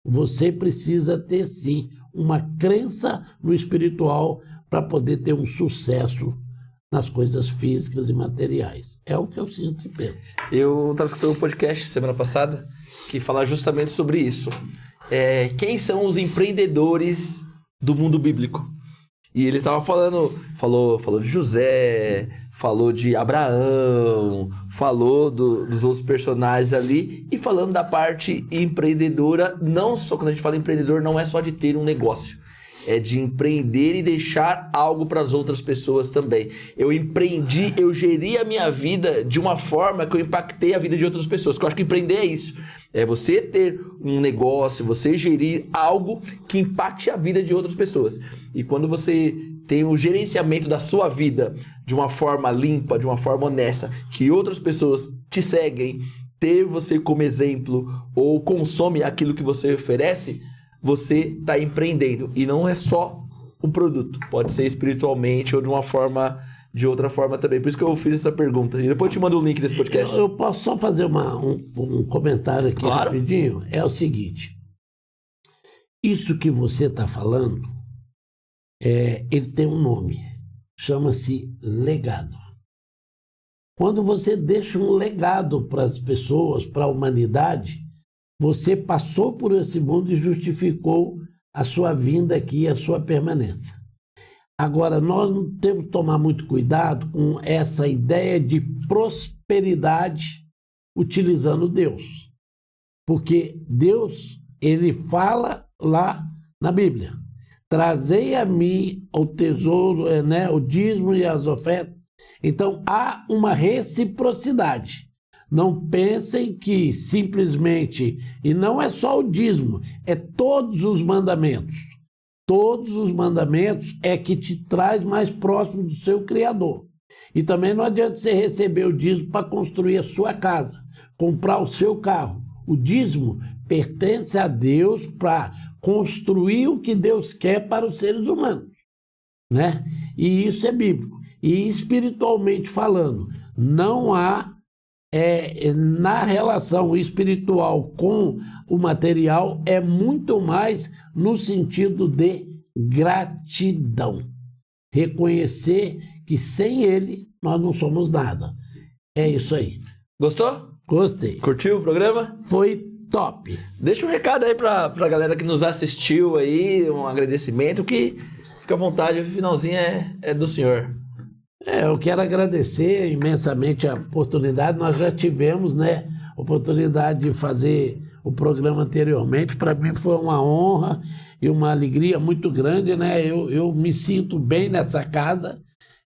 Você precisa ter, sim, uma crença no espiritual para poder ter um sucesso nas coisas físicas e materiais. É o que eu sinto, Pedro. Eu estava escutando um podcast semana passada que fala justamente sobre isso. Quem são os empreendedores do mundo bíblico? E ele estava falou de José, falou de Abraão, falou dos outros personagens ali, e falando da parte empreendedora. Não só, quando a gente fala empreendedor, não é só de ter um negócio, é de empreender e deixar algo para as outras pessoas também. Eu empreendi, eu geri a minha vida de uma forma que eu impactei a vida de outras pessoas. Porque eu acho que empreender é isso. É você ter um negócio, você gerir algo que impacte a vida de outras pessoas. E quando você tem o gerenciamento da sua vida de uma forma limpa, de uma forma honesta, que outras pessoas te seguem, ter você como exemplo ou consome aquilo que você oferece, você está empreendendo. E não é só um produto. Pode ser espiritualmente ou de outra forma também. Por isso que eu fiz essa pergunta. E depois eu te mando o link desse podcast. Eu posso só fazer um comentário aqui, claro, rapidinho? É o seguinte. Isso que você está falando, ele tem um nome. Chama-se legado. Quando você deixa um legado para as pessoas, para a humanidade, você passou por esse mundo e justificou a sua vinda aqui, a sua permanência. Agora, nós temos que tomar muito cuidado com essa ideia de prosperidade utilizando Deus. Porque Deus, ele fala lá na Bíblia: trazei a mim o tesouro, o dízimo e as ofertas. Então, há uma reciprocidade. Não pensem que simplesmente, e não é só o dízimo, é todos os mandamentos. Todos os mandamentos é que te traz mais próximo do seu Criador. E também não adianta você receber o dízimo para construir a sua casa, comprar o seu carro. O dízimo pertence a Deus para construir o que Deus quer para os seres humanos, né? E isso é bíblico. E espiritualmente falando, não há na relação espiritual com o material, é muito mais no sentido de gratidão. Reconhecer que sem ele nós não somos nada. É isso aí. Gostou? Gostei. Curtiu o programa? Foi top. Deixa um recado aí pra galera que nos assistiu aí, um agradecimento, que fica à vontade, o finalzinho é do senhor. Eu quero agradecer imensamente a oportunidade. Nós já tivemos, oportunidade de fazer o programa anteriormente. Para mim foi uma honra e uma alegria muito grande, Eu me sinto bem nessa casa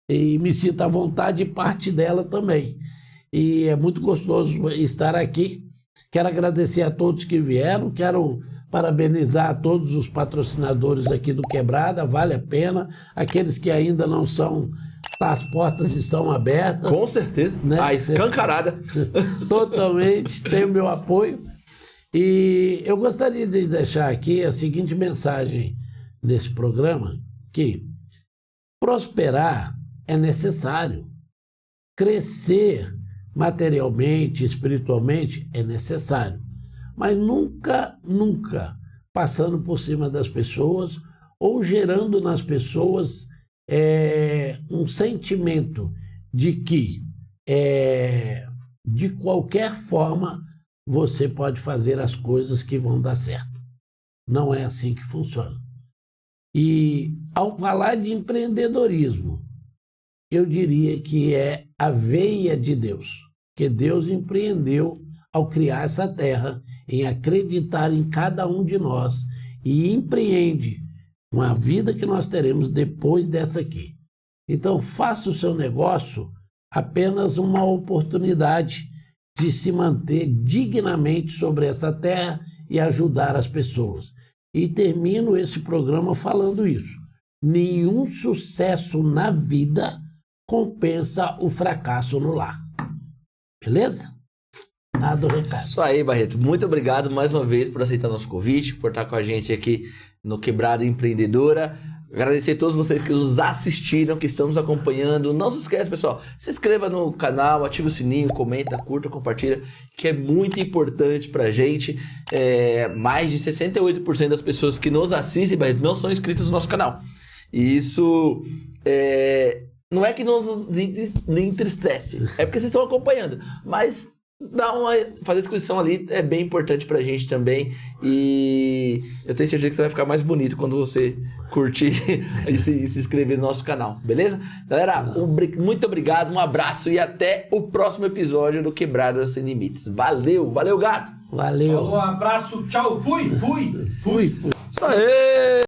e me sinto à vontade de parte dela também. E é muito gostoso estar aqui. Quero agradecer a todos que vieram, quero parabenizar a todos os patrocinadores aqui do Quebrada, vale a pena. Aqueles que ainda não são, as portas estão abertas. Com certeza, a escancarada. Totalmente, tem o meu apoio. E eu gostaria de deixar aqui a seguinte mensagem nesse programa, que prosperar é necessário. Crescer materialmente, espiritualmente é necessário. Mas nunca passando por cima das pessoas ou gerando nas pessoas um sentimento de que, de qualquer forma, você pode fazer as coisas que vão dar certo. Não é assim que funciona. E ao falar de empreendedorismo, eu diria que é a veia de Deus, que Deus empreendeu ao criar essa terra, em acreditar em cada um de nós e empreende uma vida que nós teremos depois dessa aqui. Então, faça o seu negócio apenas uma oportunidade de se manter dignamente sobre essa terra e ajudar as pessoas. E termino esse programa falando isso. Nenhum sucesso na vida compensa o fracasso no lar. Beleza? Dado o recado. Isso aí, Barreto. Muito obrigado mais uma vez por aceitar nosso convite, por estar com a gente aqui no Quebrada Empreendedora. Agradecer a todos vocês que nos assistiram, que estão nos acompanhando. Não se esqueça, pessoal, se inscreva no canal, ative o sininho, comenta, curta, compartilha, que é muito importante pra gente. Mais de 68% das pessoas que nos assistem, Barreto, não são inscritas no nosso canal. E isso não é que nos entristece, é porque vocês estão acompanhando. Mas fazer a inscrição ali é bem importante pra gente também. E eu tenho certeza que você vai ficar mais bonito quando você curtir e se inscrever no nosso canal, beleza? Galera, muito obrigado, um abraço e até o próximo episódio do Quebradas Sem Limites. Valeu, gato! Valeu! Um abraço, tchau, fui! Fui. Isso aí!